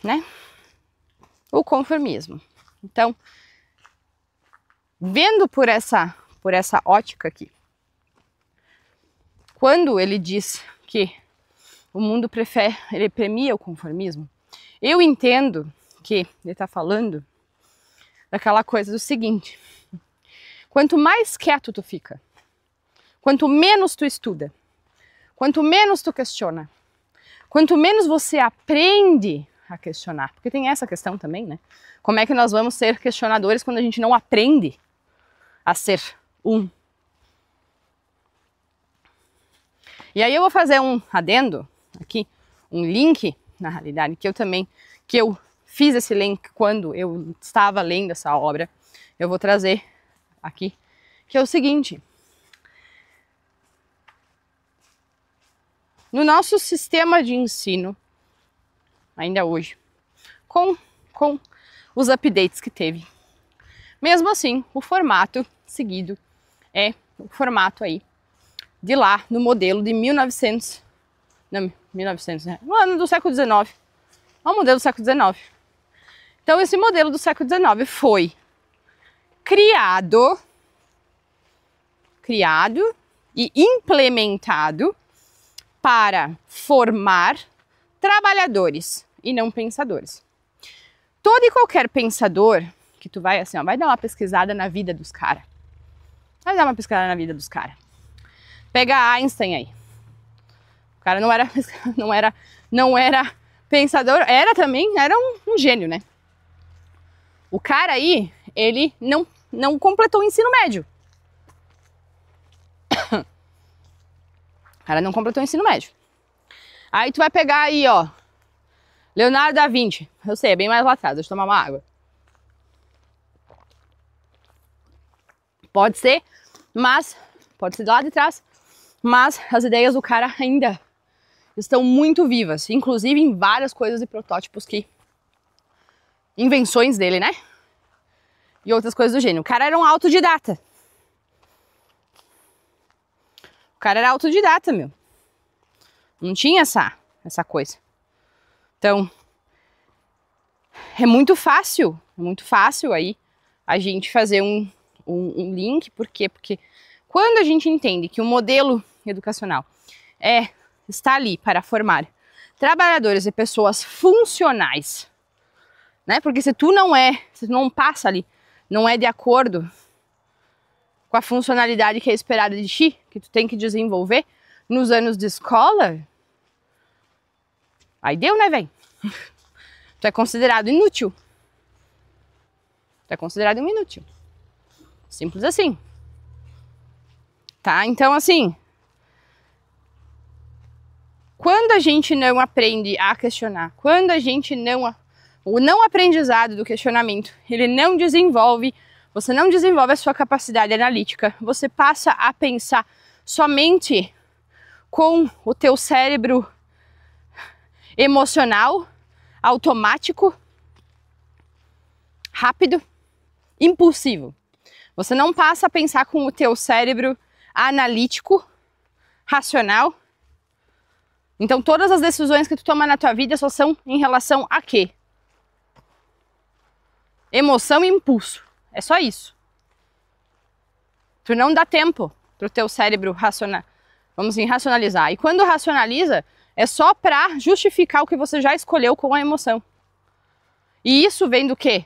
né? O conformismo. Então, vendo por essa ótica aqui, quando ele diz que o mundo ele premia o conformismo, eu entendo que ele está falando daquela coisa do seguinte: quanto mais quieto tu fica, quanto menos tu estuda, quanto menos tu questiona, quanto menos você aprende a questionar, porque tem essa questão também, né? Como é que nós vamos ser questionadores quando a gente não aprende a ser um? E aí eu vou fazer um adendo aqui, um link, na realidade, que eu fiz esse link quando eu estava lendo essa obra. Eu vou trazer aqui, que é o seguinte: no nosso sistema de ensino, ainda hoje, com os updates que teve. Mesmo assim, o formato seguido é o formato aí de lá, no modelo de 1900, né? No ano do século XIX. É o modelo do século XIX. Então, esse modelo do século XIX foi criado e implementado para formar trabalhadores e não pensadores. Todo e qualquer pensador que tu vai assim, ó, vai dar uma pesquisada na vida dos caras. Vai dar uma pesquisada na vida dos caras. Pega Einstein aí. O cara não era pensador, era um gênio, né? O cara aí, ele não completou o ensino médio. O cara não completou o ensino médio. Aí tu vai pegar aí, ó, Leonardo da Vinci. Eu sei, é bem mais lá atrás, deixa eu tomar uma água. Pode ser, mas pode ser do lado de trás, mas as ideias do cara ainda estão muito vivas, inclusive em várias coisas e protótipos invenções dele, né? E outras coisas do gênero. O cara era um autodidata. O cara era autodidata, meu. Não tinha essa coisa. Então, é muito fácil aí a gente fazer um link. Por quê? Porque quando a gente entende que o modelo educacional está ali para formar trabalhadores e pessoas funcionais, né? Porque se tu não passa ali, não é de acordo com a funcionalidade que é esperada de ti, que tu tem que desenvolver nos anos de escola, aí deu, né, velho? Tu é considerado inútil. Tu é considerado um inútil. Simples assim. Tá? Então, assim, quando a gente não aprende a questionar, quando a gente o não aprendizado do questionamento, ele não desenvolve, você não desenvolve a sua capacidade analítica, você passa a pensar somente com o teu cérebro emocional, automático, rápido, impulsivo. Você não passa a pensar com o teu cérebro analítico, racional. Então todas as decisões que tu toma na tua vida só são em relação a quê? Emoção e impulso. É só isso. Tu não dá tempo pro teu cérebro racionalizar. E quando racionaliza, é só para justificar o que você já escolheu com a emoção. E isso vem do quê?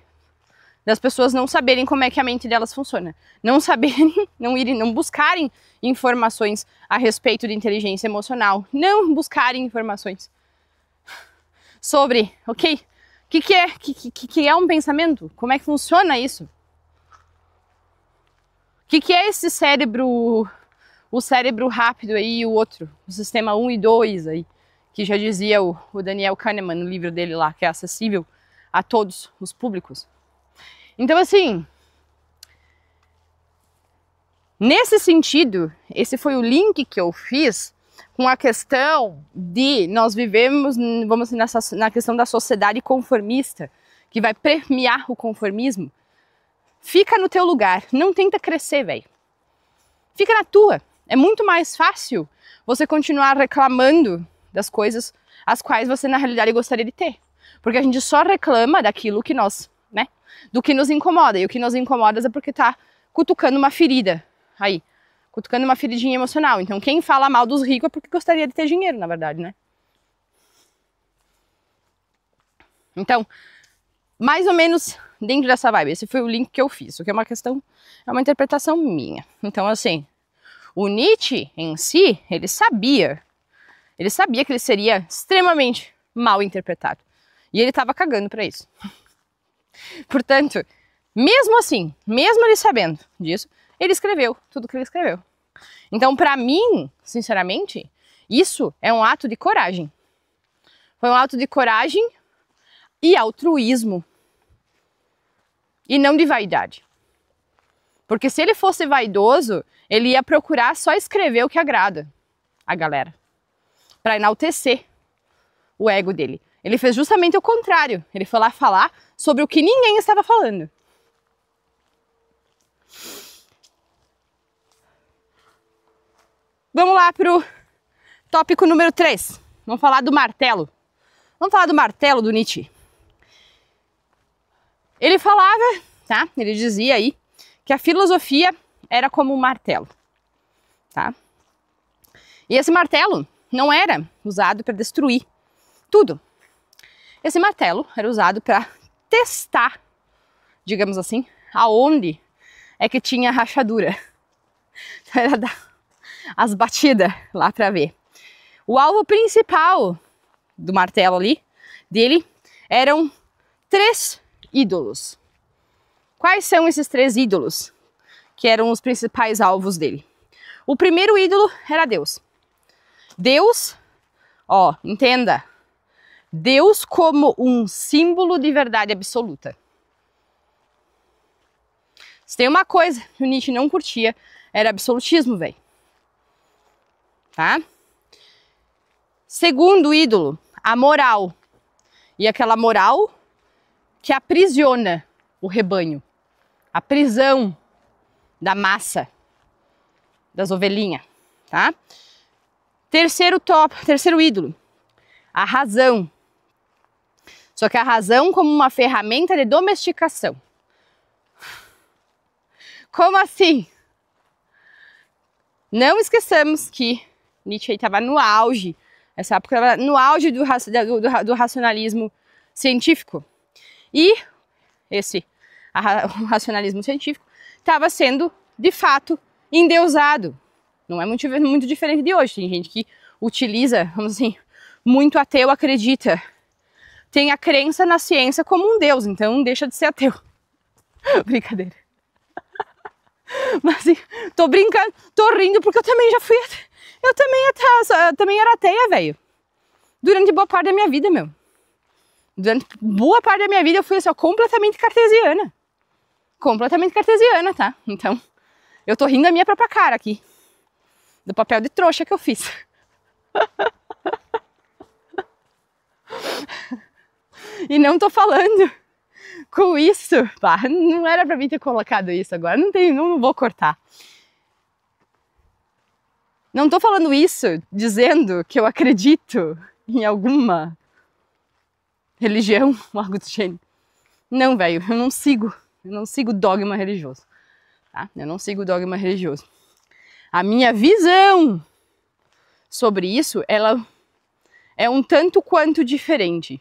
Das pessoas não saberem como é que a mente delas funciona. Não saberem, não buscarem informações a respeito de inteligência emocional. Não buscarem informações sobre, ok, o que é um pensamento? Como é que funciona isso? O que é esse cérebro, o cérebro rápido aí e o outro, o sistema 1 e 2 aí, que já dizia o Daniel Kahneman no livro dele lá, que é acessível a todos os públicos. Então, assim, nesse sentido, esse foi o link que eu fiz com a questão de nós vivemos, vamos dizer, na questão da sociedade conformista, que vai premiar o conformismo. Fica no teu lugar, não tenta crescer, velho. Fica na tua. É muito mais fácil você continuar reclamando das coisas as quais você na realidade gostaria de ter. Porque a gente só reclama daquilo que nós, né, do que nos incomoda. E o que nos incomoda é porque tá cutucando uma ferida aí. Cutucando uma feridinha emocional. Então quem fala mal dos ricos é porque gostaria de ter dinheiro, na verdade, né? Então, mais ou menos dentro dessa vibe, esse foi o link que eu fiz. Isso aqui é uma questão, é uma interpretação minha. Então, assim, o Nietzsche em si, ele sabia que ele seria extremamente mal interpretado. E ele estava cagando para isso. Portanto, mesmo assim, mesmo ele sabendo disso, ele escreveu tudo que ele escreveu. Então, para mim, sinceramente, isso é um ato de coragem. Foi um ato de coragem e altruísmo. E não de vaidade. Porque se ele fosse vaidoso, ele ia procurar só escrever o que agrada a galera. Para enaltecer o ego dele. Ele fez justamente o contrário. Ele foi lá falar sobre o que ninguém estava falando. Vamos lá pro tópico número 3. Vamos falar do martelo. Vamos falar do martelo do Nietzsche. Ele falava, tá? Ele dizia aí que a filosofia era como um martelo, tá? E esse martelo não era usado para destruir tudo. Esse martelo era usado para testar, digamos assim, aonde é que tinha rachadura. Era dar as batidas lá para ver. O alvo principal do martelo ali, dele, eram 3 ídolos. Quais são esses 3 ídolos que eram os principais alvos dele? O primeiro ídolo era Deus. Deus, ó, entenda, Deus como um símbolo de verdade absoluta. Se tem uma coisa que o Nietzsche não curtia, era absolutismo, velho. Tá? Segundo ídolo, a moral. E aquela moral que aprisiona o rebanho. A prisão da massa, das ovelhinhas, tá? Terceiro ídolo, a razão. Só que a razão como uma ferramenta de domesticação. Como assim? Não esqueçamos que Nietzsche estava no auge, essa época estava no auge do racionalismo científico. E o racionalismo científico estava sendo, de fato, endeusado. Não é muito diferente de hoje. Tem gente que utiliza, vamos assim, muito ateu acredita. Tem a crença na ciência como um deus, então deixa de ser ateu. Brincadeira. Mas assim, tô brincando, tô rindo porque eu também já fui. Eu também era ateia, velho. Durante boa parte da minha vida, meu. Durante boa parte da minha vida eu fui assim, completamente cartesiana. Completamente cartesiana, tá? Então, eu tô rindo da minha própria cara aqui. Do papel de trouxa que eu fiz. E não tô falando com isso. Pá, não era pra mim ter colocado isso agora. Não vou cortar. Não tô falando isso dizendo que eu acredito em alguma religião, algo do gênero. Não, velho, eu não sigo dogma religioso. Tá? Eu não sigo dogma religioso. A minha visão sobre isso, ela é um tanto quanto diferente.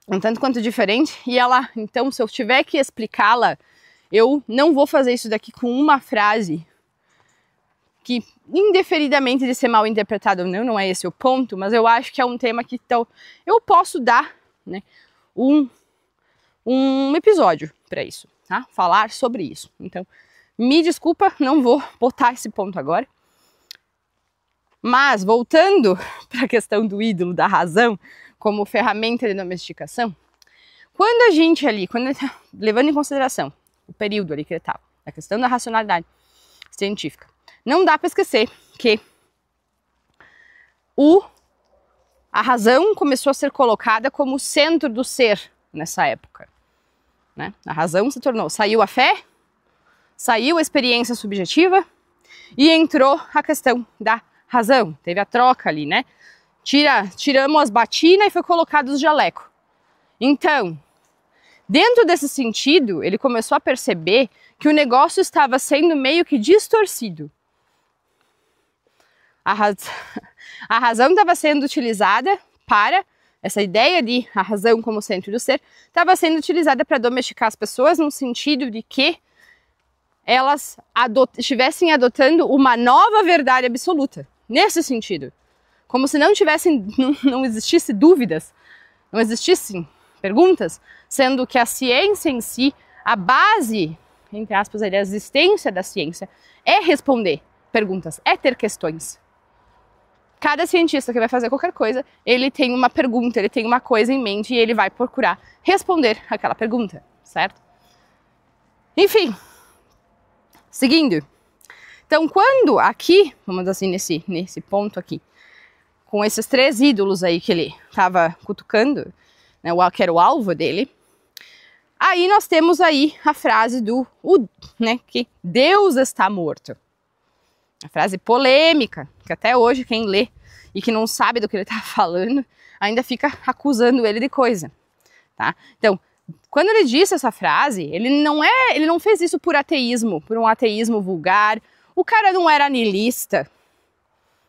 Um tanto quanto diferente, e ela, então, se eu tiver que explicá-la, eu não vou fazer isso daqui com uma frase que, indeferidamente de ser mal interpretado ou não é esse o ponto, mas eu acho que é um tema que então, eu posso dar, né, um episódio para isso, tá? Falar sobre isso. Então, me desculpa, não vou botar esse ponto agora. Mas, voltando para a questão do ídolo, da razão, como ferramenta de domesticação, quando a gente ali, levando em consideração o período ali que ele estava, a questão da racionalidade científica, não dá para esquecer que a razão começou a ser colocada como o centro do ser nessa época. Né? A razão saiu a fé, saiu a experiência subjetiva e entrou a questão da razão. Teve a troca ali, né? Tiramos as batinas e foi colocado os jalecos. Então, dentro desse sentido, ele começou a perceber que o negócio estava sendo meio que distorcido. A razão estava sendo utilizada para, essa ideia de a razão como centro do ser, estava sendo utilizada para domesticar as pessoas no sentido de que elas estivessem adotando uma nova verdade absoluta. Nesse sentido. Como se não existisse dúvidas, não existissem perguntas, sendo que a ciência em si, a base, entre aspas, a existência da ciência, é responder perguntas, é ter questões. Cada cientista que vai fazer qualquer coisa, ele tem uma pergunta, ele tem uma coisa em mente e ele vai procurar responder aquela pergunta, certo? Enfim, seguindo. Então, quando aqui, vamos assim, nesse ponto aqui, com esses 3 ídolos aí que ele estava cutucando, né, que era o alvo dele. Aí nós temos aí a frase né, que Deus está morto. A frase polêmica, que até hoje quem lê e que não sabe do que ele está falando, ainda fica acusando ele de coisa, tá? Então, quando ele disse essa frase, ele não fez isso por ateísmo, por um ateísmo vulgar. O cara não era niilista.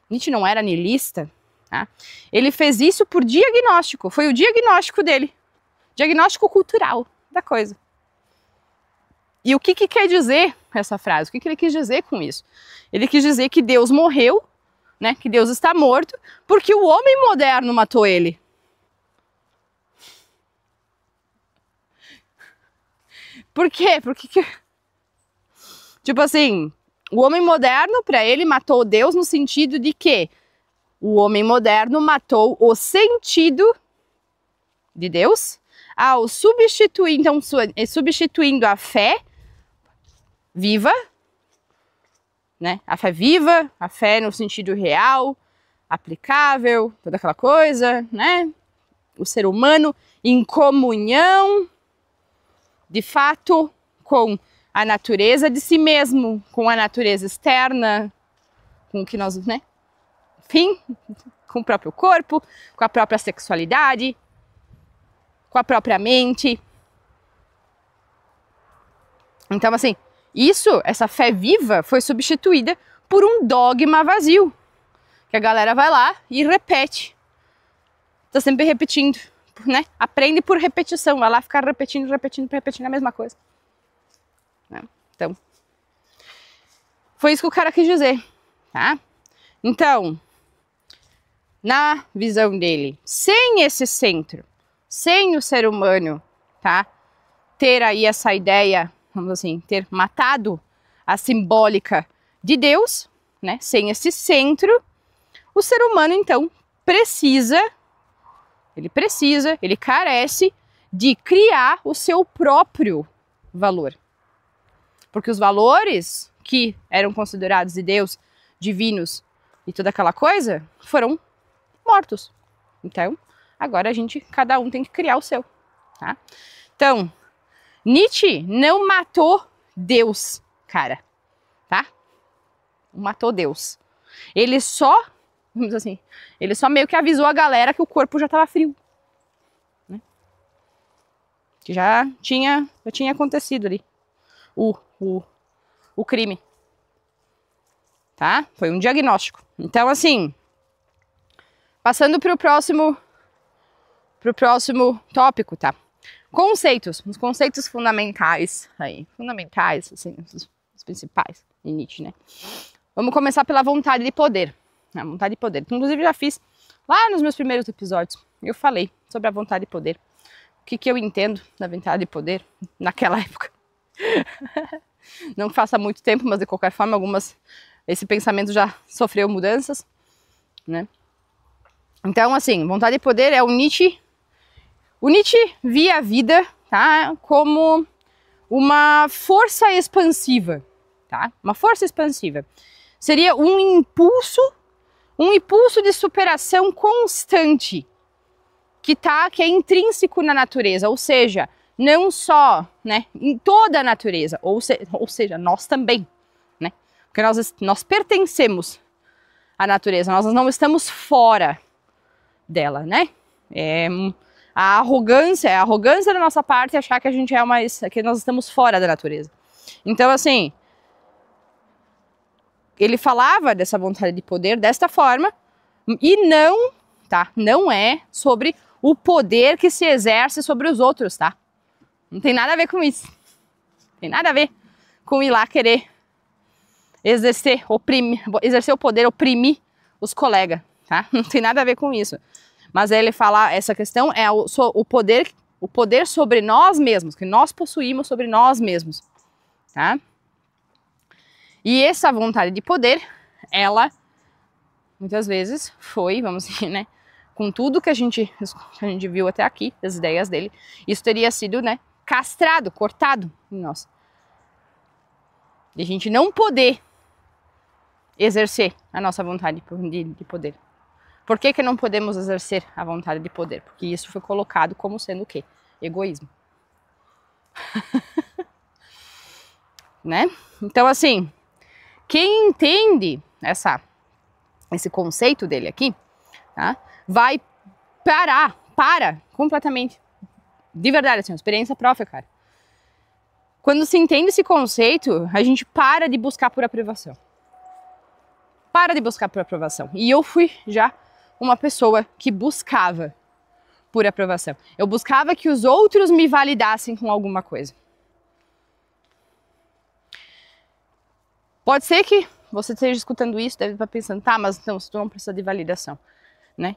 Nietzsche não era niilista, tá? Ele fez isso por diagnóstico, foi o diagnóstico dele, diagnóstico cultural da coisa. E o que quer dizer essa frase? O que ele quis dizer com isso? Ele quis dizer que Deus morreu, né? Que Deus está morto, porque o homem moderno matou ele. Por quê? Tipo assim, o homem moderno, para ele, matou Deus no sentido de que o homem moderno matou o sentido de Deus ao substituir, então, substituindo a fé viva, né? A fé viva, a fé no sentido real, aplicável, toda aquela coisa, né? O ser humano em comunhão, de fato, com a natureza de si mesmo, com a natureza externa, com o que nós, né? Enfim, com o próprio corpo, com a própria sexualidade, com a própria mente. Então, assim, essa fé viva foi substituída por um dogma vazio, que a galera vai lá e repete. Tá sempre repetindo, né? Aprende por repetição, vai lá ficar repetindo a mesma coisa. Né? Então, foi isso que o cara quis dizer, tá? Então, na visão dele, sem esse centro, sem o ser humano, tá? Ter aí essa ideia, vamos assim, ter matado a simbólica de Deus, né? Sem esse centro, o ser humano, então, ele carece de criar o seu próprio valor. Porque os valores que eram considerados de Deus, divinos e toda aquela coisa, foram mortos. Então, agora cada um tem que criar o seu, tá? Então, Nietzsche não matou Deus, cara, tá? Não matou Deus. Ele só, vamos assim, ele só meio que avisou a galera que o corpo já estava frio, né? Que já tinha acontecido ali o crime, tá? Foi um diagnóstico. Então, assim, passando para o próximo tópico, tá? Conceitos, os conceitos fundamentais aí, assim, os principais de Nietzsche, né? Vamos começar pela vontade de poder. A vontade de poder. Inclusive, já fiz lá nos meus primeiros episódios, eu falei sobre a vontade de poder. O que eu entendo da vontade de poder naquela época. Não faça muito tempo, mas de qualquer forma, esse pensamento já sofreu mudanças, né? Então, assim, vontade de poder é o Nietzsche. O Nietzsche via a vida, tá, como uma força expansiva, tá? Uma força expansiva. Seria um impulso de superação constante que é intrínseco na natureza, ou seja, não só, né, em toda a natureza, ou seja, nós também, né? Porque nós pertencemos à natureza, nós não estamos fora dela, né? A arrogância da nossa parte achar que a gente que nós estamos fora da natureza. Então, assim, ele falava dessa vontade de poder desta forma e não é sobre o poder que se exerce sobre os outros, tá? Não tem nada a ver com isso. Tem nada a ver com ir lá querer exercer o poder, oprimir os colegas, tá? Não tem nada a ver com isso. Mas ele fala, essa questão é o poder sobre nós mesmos, que nós possuímos sobre nós mesmos, tá? E essa vontade de poder, ela, muitas vezes, foi, vamos dizer, né, com tudo que a gente viu até aqui, das ideias dele, isso teria sido, né, castrado, cortado em nós. De a gente não poder exercer a nossa vontade de poder. Por que não podemos exercer a vontade de poder? Porque isso foi colocado como sendo o quê? Egoísmo. Né? Então, assim, quem entende esse conceito dele aqui, tá? Vai para completamente, de verdade, assim, experiência própria, cara. Quando se entende esse conceito, a gente para de buscar por aprovação. Para de buscar por aprovação. E eu fui já uma pessoa que buscava por aprovação. Eu buscava que os outros me validassem com alguma coisa. Pode ser que você esteja escutando isso, deve estar pensando, tá, mas não, tu não precisa de validação, né?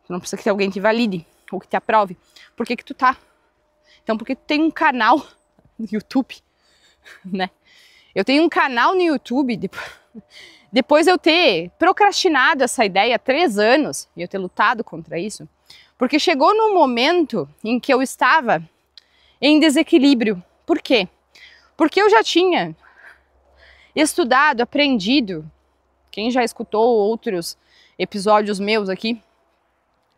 Tu não precisa que alguém te valide ou que te aprove. Por que tu tá? Então, porque tu tem um canal no YouTube, né? Eu tenho um canal no YouTube, depois eu ter procrastinado essa ideia há 3 anos, e eu ter lutado contra isso, porque chegou num momento em que eu estava em desequilíbrio. Por quê? Porque eu já tinha estudado, aprendido, quem já escutou outros episódios meus aqui,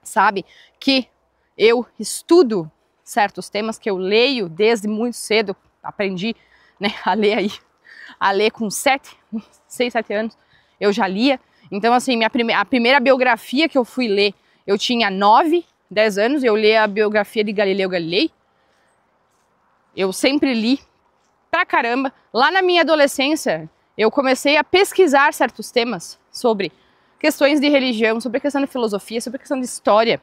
sabe que eu estudo certos temas, que eu leio desde muito cedo, aprendi, né, a ler com 6, 7 anos, eu já lia. Então, assim, a primeira biografia que eu fui ler, eu tinha 9, 10 anos, eu li a biografia de Galileu Galilei. Eu sempre li pra caramba. Lá na minha adolescência, eu comecei a pesquisar certos temas sobre questões de religião, sobre a questão de filosofia, sobre a questão de história.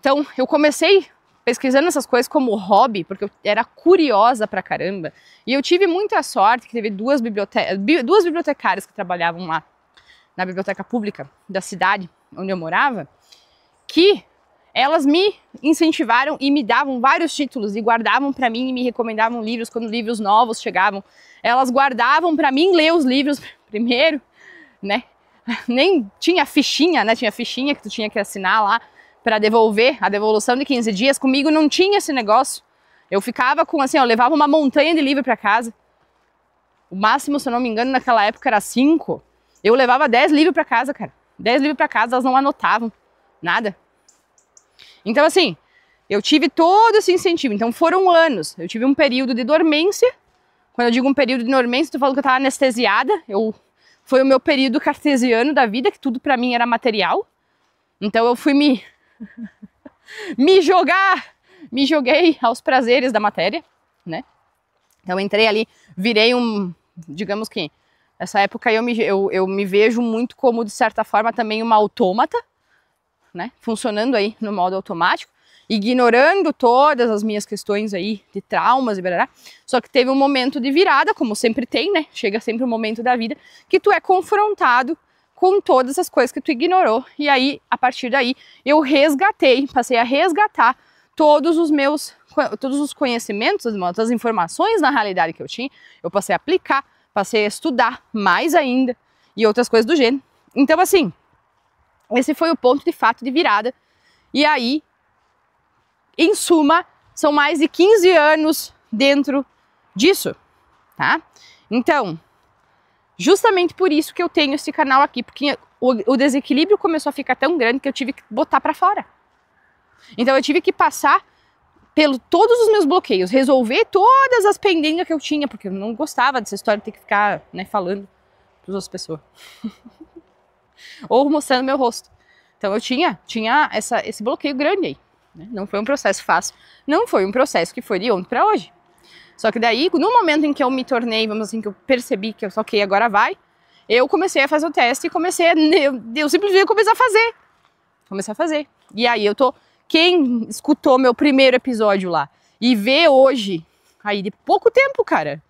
Então, eu comecei pesquisando essas coisas como hobby, porque eu era curiosa pra caramba. E eu tive muita sorte que teve duas bibliotecárias que trabalhavam lá na biblioteca pública da cidade onde eu morava, que elas me incentivaram e me davam vários títulos e guardavam pra mim e me recomendavam livros quando livros novos chegavam. Elas guardavam pra mim ler os livros primeiro, né? Nem tinha fichinha, né? Tinha fichinha que tu tinha que assinar lá para devolver, a devolução de 15 dias. Comigo não tinha esse negócio. Eu ficava com, assim, eu levava uma montanha de livro para casa. O máximo, se eu não me engano, naquela época era 5. Eu levava 10 livros para casa, cara. 10 livros para casa, elas não anotavam nada. Então, assim, eu tive todo esse incentivo. Então, foram anos. Eu tive um período de dormência. Quando eu digo um período de dormência, tô falando que eu tava anestesiada. Foi o meu período cartesiano da vida, que tudo para mim era material. Então, eu fui me joguei aos prazeres da matéria, né? Então entrei ali, virei digamos que nessa época eu me vejo muito como, de certa forma, também uma autômata, né? Funcionando aí no modo automático, ignorando todas as minhas questões aí de traumas e blá. Só que teve um momento de virada, como sempre tem, né? Chega sempre um momento da vida que tu é confrontado com todas as coisas que tu ignorou. E aí, a partir daí, eu passei a resgatar todos os conhecimentos, as informações na realidade que eu tinha. Eu passei a aplicar, passei a estudar mais ainda e outras coisas do gênero. Então, assim, esse foi o ponto de fato de virada. E aí, em suma, são mais de 15 anos dentro disso, tá? Então, justamente por isso que eu tenho esse canal aqui, porque o desequilíbrio começou a ficar tão grande que eu tive que botar pra fora. Então eu tive que passar todos os meus bloqueios, resolver todas as pendengas que eu tinha, porque eu não gostava dessa história de ter que ficar, né, falando para outras pessoas. Ou mostrando meu rosto. Então eu tinha esse bloqueio grande aí. Né? Não foi um processo fácil, não foi um processo que foi de ontem para hoje. Só que daí, no momento em que eu me tornei, vamos assim, que eu percebi que eu só, ok, agora vai, eu comecei a fazer o teste e eu simplesmente comecei a fazer. Comecei a fazer. E aí quem escutou meu primeiro episódio lá e vê hoje, aí de pouco tempo, cara.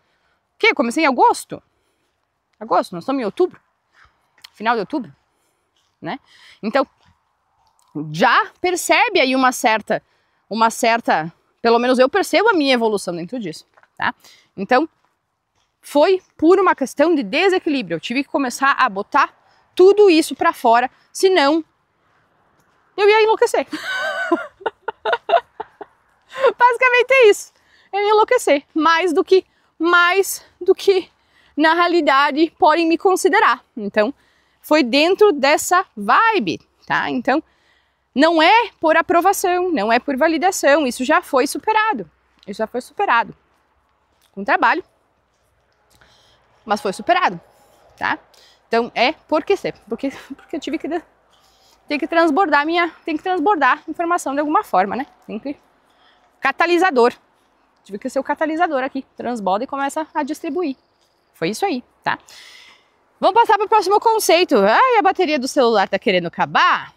O quê? Eu comecei em agosto. Agosto, nós estamos em outubro. Final de outubro, né? Então, já percebe aí uma certa, pelo menos eu percebo a minha evolução dentro disso. Tá? Então, foi por uma questão de desequilíbrio. Eu tive que começar a botar tudo isso pra fora, senão eu ia enlouquecer. Basicamente é isso. Eu ia enlouquecer. Mais do que na realidade podem me considerar. Então, foi dentro dessa vibe, tá? Então, não é por aprovação, não é por validação, isso já foi superado. Isso já foi superado. Com trabalho, mas foi superado, tá? Então, é porque eu tive que tem que transbordar informação de alguma forma, né? Tem que catalisador. Tive que ser o catalisador aqui, transborda e começa a distribuir. Foi isso aí, tá? Vamos passar para o próximo conceito. Ai, a bateria do celular tá querendo acabar.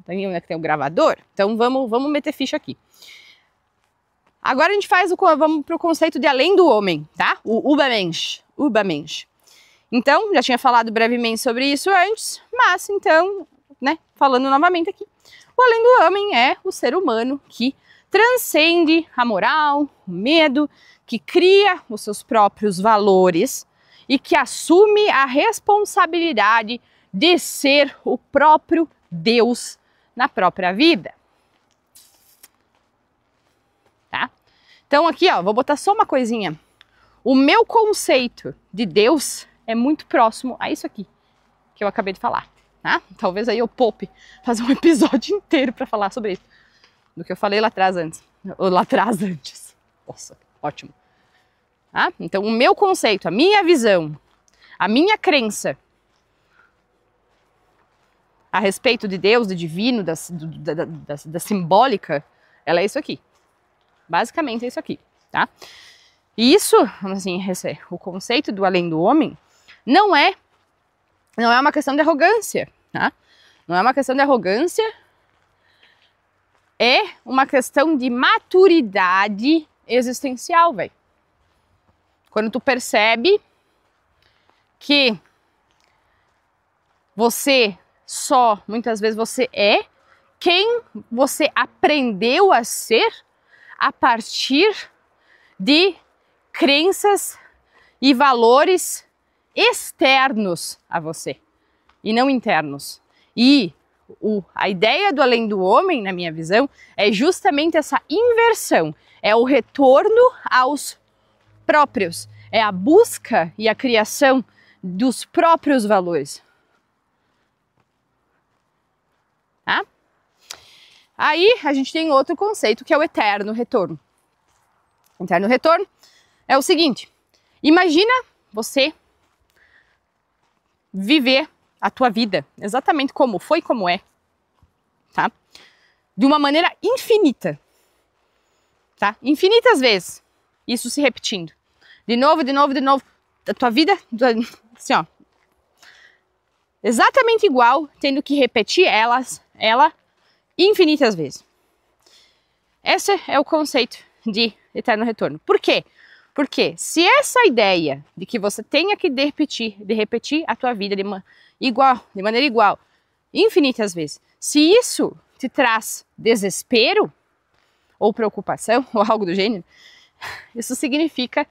Onde é que tem o gravador? Então vamos meter ficha aqui. Agora a gente vamos para o conceito de além do homem, tá? O Übermensch. Então, já tinha falado brevemente sobre isso antes, mas então, né, falando novamente aqui. O além do homem é o ser humano que transcende a moral, o medo, que cria os seus próprios valores e que assume a responsabilidade de ser o próprio Deus na própria vida. Tá? Então aqui, ó, vou botar só uma coisinha. O meu conceito de Deus é muito próximo a isso aqui que eu acabei de falar. Tá? Talvez aí eu poupe fazer um episódio inteiro para falar sobre isso. Do que eu falei lá atrás antes. Nossa, ótimo. Tá? Então, o meu conceito, a minha visão, a minha crença a respeito de Deus, do divino, da simbólica, ela é isso aqui. Basicamente é isso aqui, tá? E isso, assim, o conceito do além do homem não é uma questão de arrogância, tá? Não é uma questão de arrogância, é uma questão de maturidade existencial, velho. Quando tu percebe que muitas vezes você é quem você aprendeu a ser a partir de crenças e valores externos a você e não internos. E a ideia do além do homem, na minha visão, é justamente essa inversão, é o retorno aos próprios, é a busca e a criação dos próprios valores. Tá? Aí a gente tem outro conceito que é o eterno retorno. O eterno retorno é o seguinte: imagina você viver a tua vida exatamente como foi, como é, tá? De uma maneira infinita, tá? Infinitas vezes, isso se repetindo. De novo, a tua vida, assim, ó, exatamente igual, tendo que repetir ela infinitas vezes. Esse é o conceito de eterno retorno. Por quê? Porque se essa ideia de que você tenha que repetir a tua vida de maneira igual, infinitas vezes, se isso te traz desespero ou preocupação ou algo do gênero, isso significa,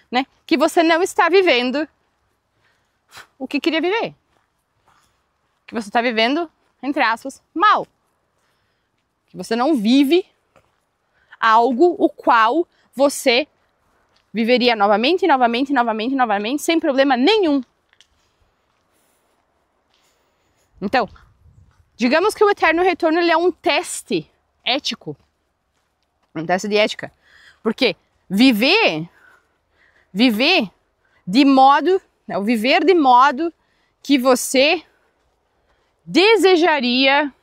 né, que você não está vivendo o que queria viver. Que você está vivendo, entre aspas, mal. Que você não vive algo o qual você viveria novamente, sem problema nenhum. Então, digamos que o eterno retorno ele é um teste ético. Um teste de ética. Porque viver de modo que você desejaria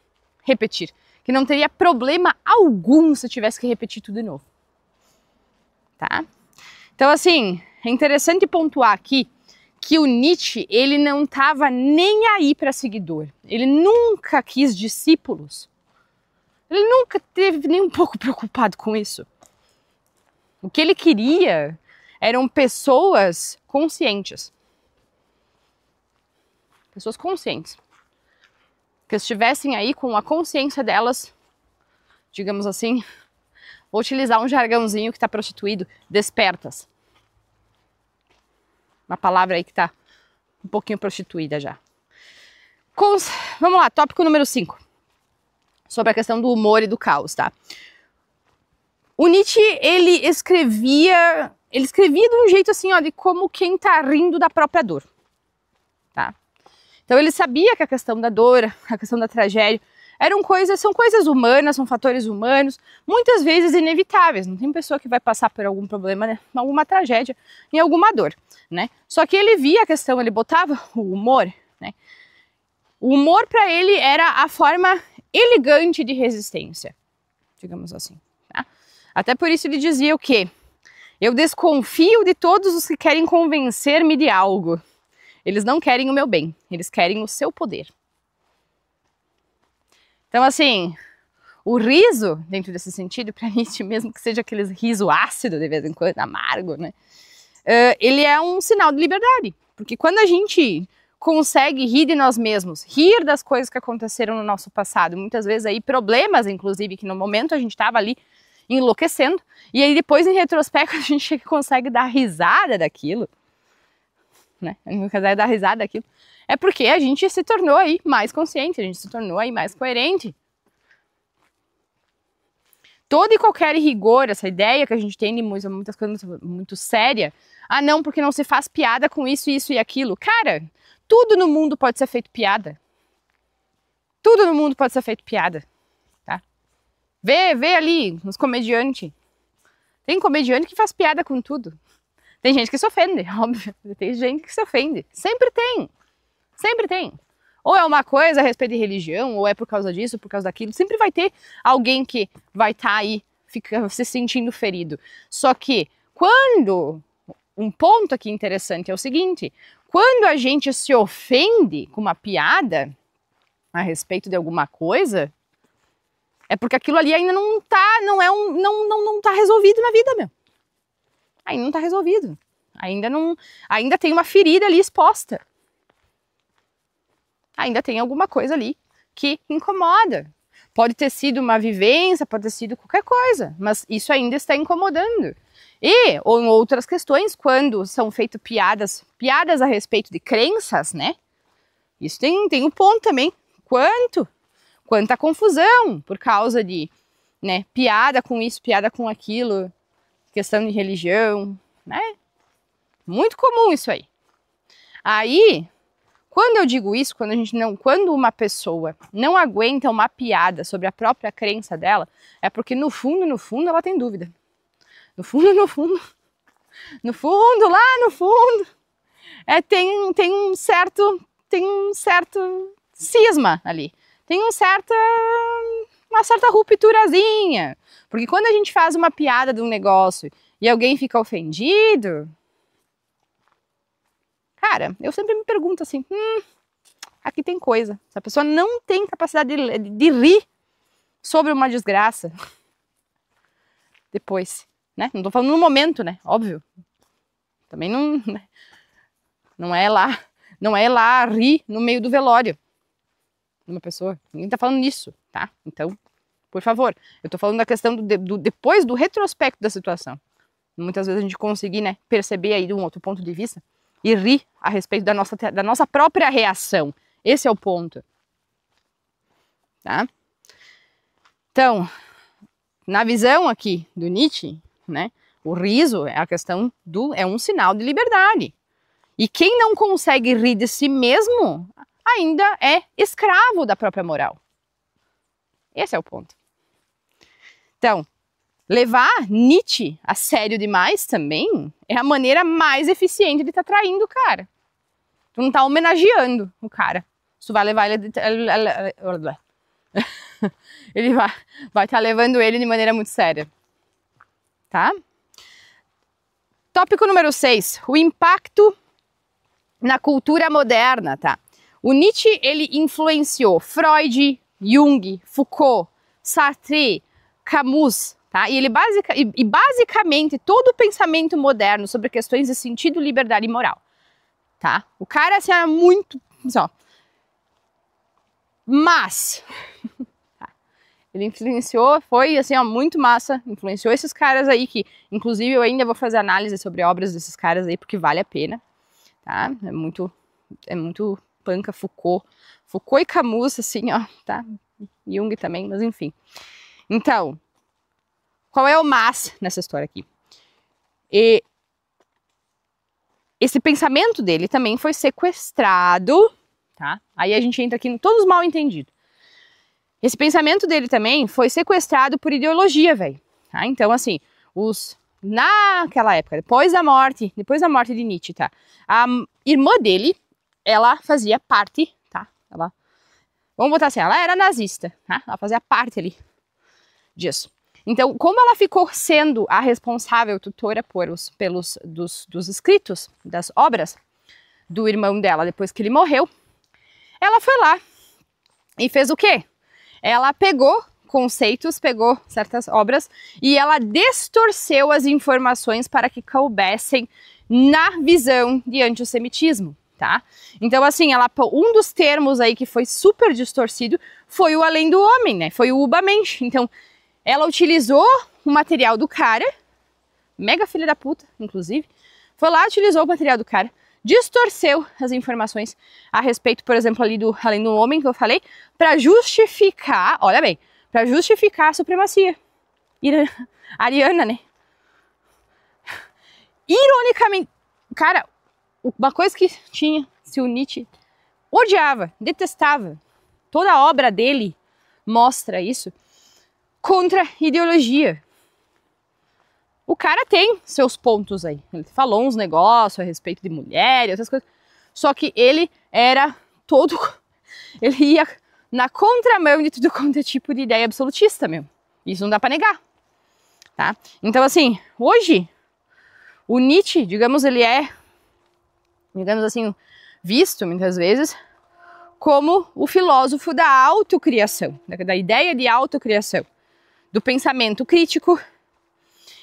repetir. Que não teria problema algum se tivesse que repetir tudo de novo. Tá? Então, assim, é interessante pontuar aqui que o Nietzsche, ele não estava nem aí para seguidor. Ele nunca quis discípulos. Ele nunca esteve nem um pouco preocupado com isso. O que ele queria eram pessoas conscientes. Pessoas conscientes. Que estivessem aí com a consciência delas, digamos assim, vou utilizar um jargãozinho que está prostituído, despertas. Uma palavra aí que está um pouquinho prostituída já. Vamos lá, tópico número 5. Sobre a questão do humor e do caos, tá? O Nietzsche, ele escrevia de um jeito assim, ó, de como quem tá rindo da própria dor, tá? Então ele sabia que a questão da dor, a questão da tragédia, são coisas humanas, são fatores humanos, muitas vezes inevitáveis. Não tem pessoa que vai passar por algum problema, né, alguma tragédia, em alguma dor, né? Só que ele via a questão, ele botava o humor, né? O humor para ele era a forma elegante de resistência, digamos assim, tá? Até por isso ele dizia o quê? Eu desconfio de todos os que querem convencer-me de algo. Eles não querem o meu bem, eles querem o seu poder. Então, assim, o riso, dentro desse sentido, para Nietzsche, mesmo que seja aquele riso ácido de vez em quando, amargo, né? Ele é um sinal de liberdade. Porque quando a gente consegue rir de nós mesmos, rir das coisas que aconteceram no nosso passado, muitas vezes aí problemas, inclusive, que no momento a gente estava ali enlouquecendo, e aí depois, em retrospecto, a gente consegue dar risada daquilo, né? A gente consegue dar risada daquilo. É porque a gente se tornou aí mais consciente, a gente se tornou aí mais coerente. Todo e qualquer rigor, essa ideia que a gente tem de muitas coisas muito séria, ah não, porque não se faz piada com isso, isso e aquilo. Cara, tudo no mundo pode ser feito piada. Tudo no mundo pode ser feito piada, tá? Vê ali nos comediantes. Tem comediante que faz piada com tudo. Tem gente que se ofende, óbvio. Tem gente que se ofende. Sempre tem. Sempre tem. Ou é uma coisa a respeito de religião, ou é por causa disso, por causa daquilo. Sempre vai ter alguém que vai estar aí se sentindo ferido. Só que quando... Um ponto aqui interessante é o seguinte. Quando a gente se ofende com uma piada a respeito de alguma coisa, é porque aquilo ali ainda não tá resolvido na vida, meu. Ainda não tá resolvido. Ainda tem uma ferida ali exposta. Ainda tem alguma coisa ali que incomoda. Pode ter sido uma vivência, pode ter sido qualquer coisa, mas isso ainda está incomodando. Ou em outras questões, quando são feitas piadas a respeito de crenças, né? Isso tem um ponto também. Quanta confusão por causa de, né, piada com isso, piada com aquilo, questão de religião, né? Muito comum isso aí. Aí, quando eu digo isso, quando uma pessoa não aguenta uma piada sobre a própria crença dela, é porque no fundo ela tem dúvida. No fundo, lá no fundo, tem um certo cisma ali. Tem uma certa rupturazinha. Porque quando a gente faz uma piada de um negócio e alguém fica ofendido, cara, eu sempre me pergunto assim, aqui tem coisa. Se a pessoa não tem capacidade de rir sobre uma desgraça, depois, né? Não tô falando no momento, né? Óbvio. Também não é lá rir no meio do velório de uma pessoa. Ninguém tá falando nisso, tá? Então, por favor, eu tô falando da questão depois do retrospecto da situação. Muitas vezes a gente conseguir, né, perceber aí de um outro ponto de vista e rir a respeito da nossa própria reação. Esse é o ponto. Tá? Então, na visão aqui do Nietzsche, né, o riso é a questão é um sinal de liberdade. E quem não consegue rir de si mesmo ainda é escravo da própria moral. Esse é o ponto. Então, levar Nietzsche a sério demais também é a maneira mais eficiente de estar traindo o cara. Tu não tá homenageando o cara. Tu vai levar ele vai estar levando ele de maneira muito séria. Tá? Tópico número 6. O impacto na cultura moderna, tá? O Nietzsche, ele influenciou Freud, Jung, Foucault, Sartre, Camus, tá? E basicamente todo o pensamento moderno sobre questões de sentido, liberdade e moral, tá? O cara, assim, era muito... Assim, mas... Ele influenciou, foi assim, ó, muito massa, influenciou esses caras aí que, inclusive, eu ainda vou fazer análise sobre obras desses caras aí, porque vale a pena, tá? É muito panca, Foucault e Camus, assim, ó, tá? Jung também, mas enfim. Então, qual é o mas nessa história aqui? Esse pensamento dele também foi sequestrado tá? Aí a gente entra aqui em todos mal entendidos. Esse pensamento dele também foi sequestrado por ideologia, velho. Tá? Então, assim, naquela época, depois da morte de Nietzsche, tá? A irmã dele, ela fazia parte, tá? Vamos botar assim, ela era nazista, tá? Ela fazia parte ali disso. Então, como ela ficou sendo a responsável tutora dos escritos, das obras do irmão dela depois que ele morreu, ela foi lá e fez o quê? Ela pegou conceitos, pegou certas obras e ela distorceu as informações para que coubessem na visão de antissemitismo, tá? Então, assim, um dos termos aí que foi super distorcido foi o além do homem, né? Foi o Übermensch. Então, ela utilizou o material do cara, mega filha da puta, inclusive, foi lá, utilizou o material do cara, distorceu as informações a respeito, por exemplo, ali do além do homem que eu falei, para justificar, olha bem, para justificar a supremacia ariana, né? Ironicamente, cara, uma coisa que tinha, se o Nietzsche odiava, detestava, toda a obra dele mostra isso, contra ideologia. O cara tem seus pontos aí. Ele falou uns negócios a respeito de mulher e outras coisas. Só que ele era todo... Ele ia na contramão de tudo quanto é tipo de ideia absolutista, meu. Isso não dá pra negar. Tá? Então, assim, hoje, o Nietzsche, digamos, ele é, digamos assim, visto, muitas vezes, como o filósofo da autocriação, da ideia de autocriação, do pensamento crítico,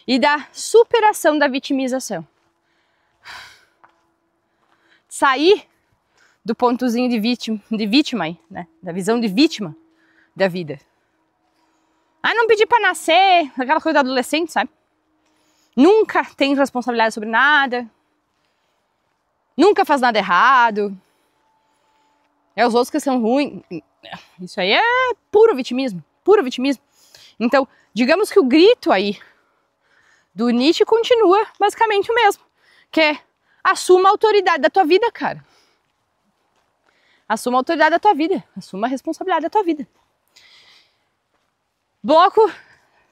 e da superação da vitimização. Sair do pontozinho de vítima aí, né? Da visão de vítima da vida. Ah, não pedi pra nascer, aquela coisa do adolescente, sabe? Nunca tem responsabilidade sobre nada. Nunca faz nada errado. É os outros que são ruins. Isso aí é puro vitimismo, puro vitimismo. Então, digamos que o grito aí do Nietzsche continua basicamente o mesmo, que é assuma a autoridade da tua vida, cara. Assuma a autoridade da tua vida, assuma a responsabilidade da tua vida. Bloco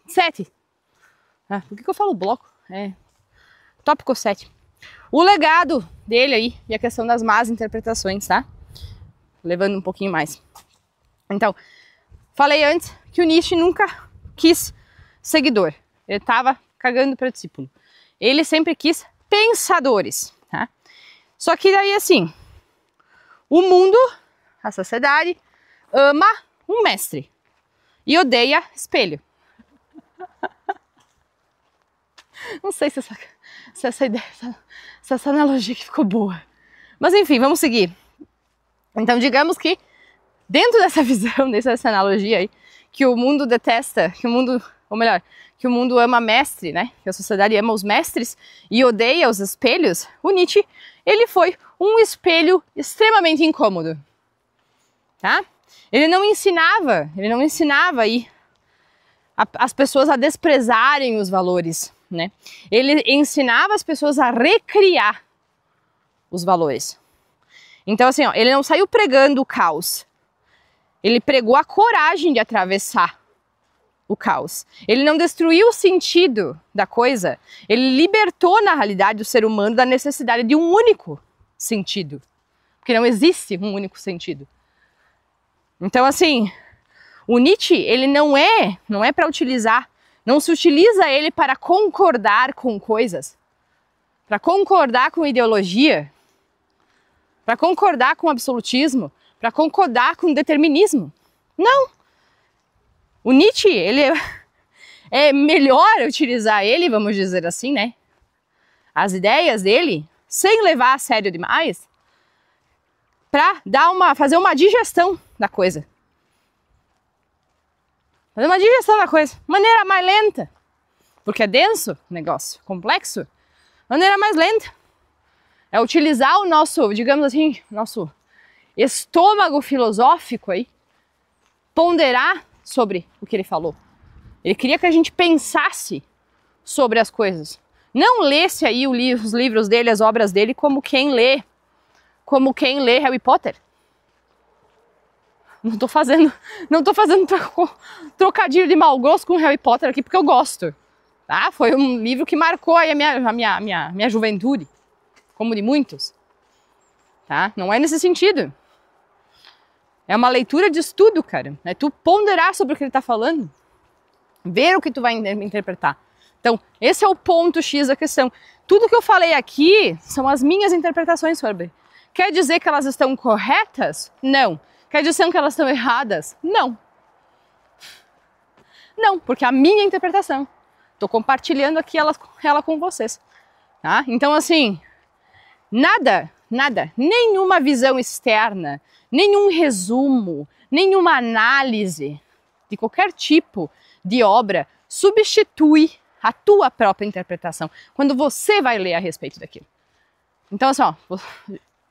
7. Por que eu falo bloco? Tópico 7. O legado dele aí e a questão das más interpretações, tá? Levando um pouquinho mais. Então, falei antes que o Nietzsche nunca quis seguidor. Ele tava cagando para o discípulo. Ele sempre quis pensadores, tá? Só que daí, assim, o mundo, a sociedade, ama um mestre e odeia espelho. Não sei se essa ideia, se essa analogia que ficou boa. Mas enfim, vamos seguir. Então, digamos que dentro dessa visão, dessa analogia aí, que o mundo detesta, que o mundo ama mestre, né? Que a sociedade ama os mestres e odeia os espelhos. O Nietzsche, ele foi um espelho extremamente incômodo, tá? Ele não ensinava aí as pessoas a desprezarem os valores, né? Ele ensinava as pessoas a recriar os valores. Então, assim, ó, ele não saiu pregando o caos. Ele pregou a coragem de atravessar o caos. Ele não destruiu o sentido da coisa, ele libertou na realidade o ser humano da necessidade de um único sentido. Porque não existe um único sentido. Então, assim, o Nietzsche, ele não é para utilizar, não se utiliza ele para concordar com coisas, para concordar com ideologia, para concordar com absolutismo, para concordar com determinismo. Não! O Nietzsche, ele é melhor utilizar ele, vamos dizer assim, né? As ideias dele, sem levar a sério demais, para fazer uma digestão da coisa. Fazer uma digestão da coisa, maneira mais lenta. Porque é denso o negócio, complexo, maneira mais lenta. É utilizar o nosso, digamos assim, nosso estômago filosófico aí, ponderar sobre o que ele falou. Ele queria que a gente pensasse sobre as coisas. Não lesse aí os livros dele, as obras dele, como quem lê Harry Potter. Não tô fazendo trocadilho de mau gosto com Harry Potter aqui porque eu gosto, tá? Foi um livro que marcou aí a minha juventude, como de muitos, tá? Não é nesse sentido. É uma leitura de estudo, cara. É tu ponderar sobre o que ele tá falando, ver o que tu vai interpretar. Então, esse é o ponto X da questão. Tudo que eu falei aqui são as minhas interpretações sobre. Quer dizer que elas estão corretas? Não. Quer dizer que elas estão erradas? Não. Não, porque é a minha interpretação. Estou compartilhando aqui ela com vocês. Tá? Então, assim, nada, nenhuma visão externa, nenhum resumo, nenhuma análise de qualquer tipo de obra substitui a tua própria interpretação quando você vai ler a respeito daquilo. Então, assim, ó,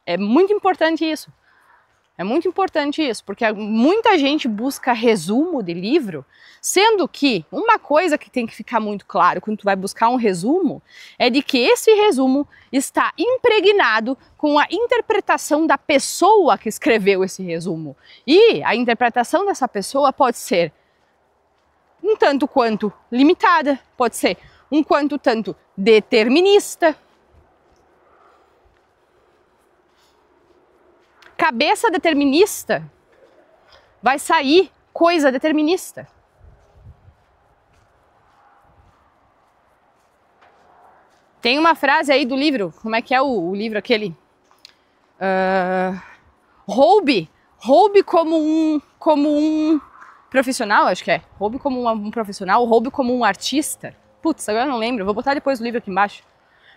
é muito importante isso. É muito importante isso, porque muita gente busca resumo de livro, sendo que uma coisa que tem que ficar muito claro quando tu vai buscar um resumo é de que esse resumo está impregnado com a interpretação da pessoa que escreveu esse resumo. E a interpretação dessa pessoa pode ser um tanto quanto limitada, pode ser um quanto tanto determinista. Cabeça determinista, vai sair coisa determinista. Tem uma frase aí do livro, como é que é o livro aquele? Roube como um profissional, acho que é. Roube como um profissional, roube como um artista. Putz, agora eu não lembro, vou botar depois o livro aqui embaixo.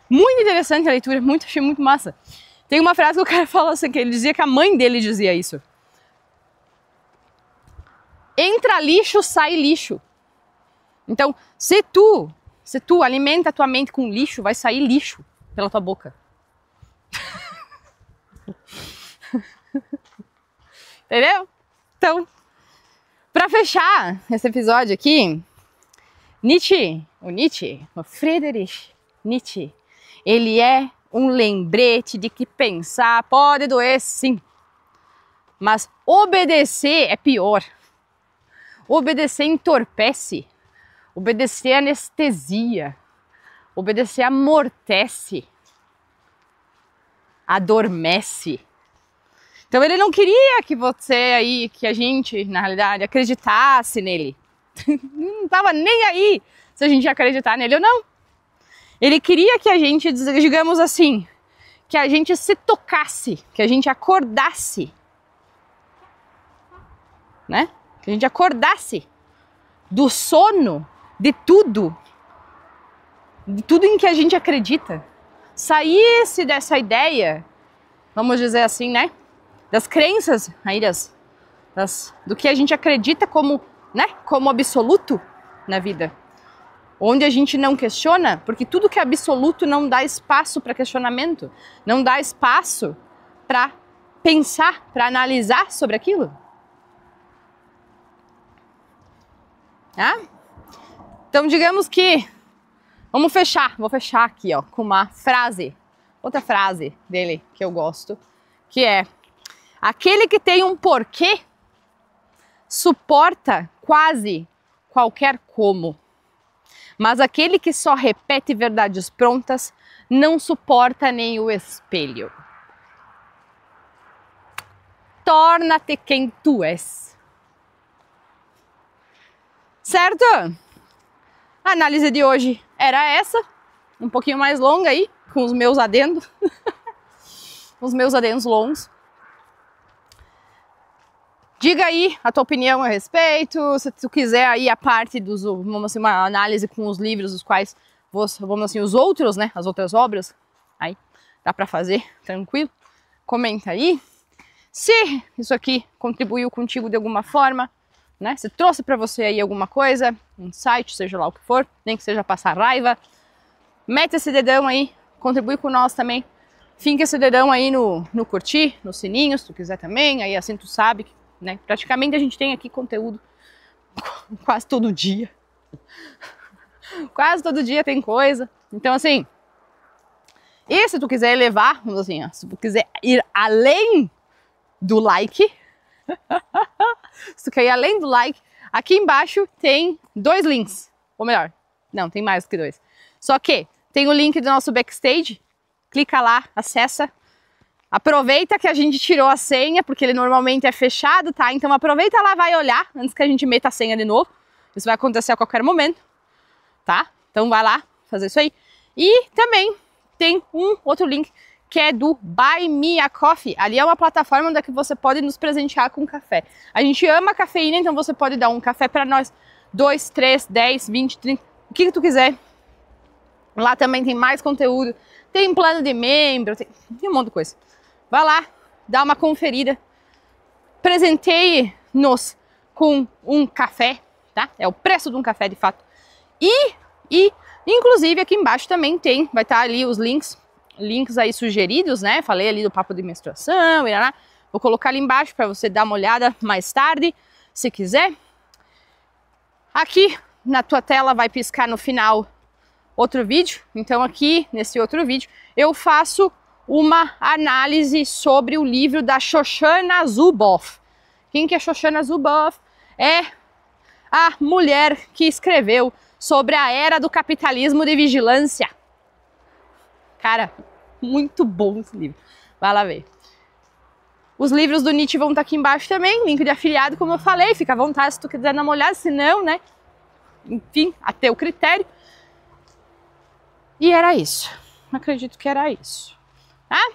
Muito interessante a leitura, achei muito massa. Tem uma frase que o cara fala assim, que ele dizia que a mãe dele dizia isso. Entra lixo, sai lixo. Então, se tu alimenta a tua mente com lixo, vai sair lixo pela tua boca. Entendeu? Então, para fechar esse episódio aqui, o Friedrich Nietzsche, ele é um lembrete de que pensar pode doer sim, mas obedecer é pior. Obedecer entorpece, obedecer anestesia, obedecer amortece, adormece. Então ele não queria que que a gente, na realidade, acreditasse nele. Não estava nem aí se a gente ia acreditar nele ou não. Ele queria que a gente, digamos assim, que a gente se tocasse, que a gente acordasse, né? Que a gente acordasse do sono de tudo em que a gente acredita. Saísse dessa ideia, vamos dizer assim, né? Das crenças, aí do que a gente acredita como, né? Como absoluto na vida. Onde a gente não questiona, porque tudo que é absoluto não dá espaço para questionamento, não dá espaço para pensar, para analisar sobre aquilo. Ah? Então, digamos que, vou fechar aqui, ó, com uma frase, outra frase dele que eu gosto, que é: aquele que tem um porquê suporta quase qualquer como. Mas aquele que só repete verdades prontas não suporta nem o espelho. Torna-te quem tu és. Certo? A análise de hoje era essa, um pouquinho mais longa aí, com os meus adendos, os meus adendos longos. Diga aí a tua opinião a respeito, se tu quiser aí a parte dos, vamos assim, uma análise com os livros, os quais, vamos assim, os outros, né, as outras obras, aí dá pra fazer, tranquilo, comenta aí. Se isso aqui contribuiu contigo de alguma forma, né, se trouxe pra você aí alguma coisa, um site, seja lá o que for, nem que seja passar raiva, mete esse dedão aí, contribui com nós também, finca esse dedão aí no curtir, no sininho, se tu quiser também, aí assim tu sabe que, né? Praticamente a gente tem aqui conteúdo quase todo dia. Quase todo dia tem coisa. Então, assim, e se tu quiser elevar, vamos assim, ó, se tu quiser ir além do like, Se tu quer ir além do like, aqui embaixo tem 2 links. Ou melhor, não, tem mais do que 2. Só que tem o link do nosso backstage. Clica lá, acessa. Aproveita que a gente tirou a senha, porque ele normalmente é fechado, tá? Então aproveita lá, vai olhar antes que a gente meta a senha de novo. Isso vai acontecer a qualquer momento, tá? Então vai lá fazer isso aí. E também tem um outro link que é do Buy Me a Coffee. Ali é uma plataforma onde é que você pode nos presentear com café. A gente ama cafeína, então você pode dar um café para nós. 2, 3, 10, 20, 30, o que tu quiser. Lá também tem mais conteúdo. Tem plano de membro, tem um monte de coisa. Vai lá, dá uma conferida. Presenteie-nos com um café, tá? É o preço de um café, de fato. E inclusive, aqui embaixo também tem, vai estar ali os links aí sugeridos, né? Falei ali do papo de menstruação, vou colocar ali embaixo para você dar uma olhada mais tarde, se quiser. Aqui na tua tela vai piscar no final outro vídeo. Então aqui, nesse outro vídeo, eu faço uma análise sobre o livro da Shoshana Zuboff. Quem que é Shoshana Zuboff? É a mulher que escreveu sobre a era do capitalismo de vigilância. Cara, muito bom esse livro. Vai lá ver. Os livros do Nietzsche vão estar aqui embaixo também, link de afiliado, como eu falei. Fica à vontade se tu quiser dar uma olhada, se não, né? Enfim, a teu critério. E era isso. Acredito que era isso. Tá?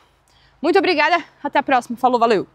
Muito obrigada. Até a próxima. Falou, valeu!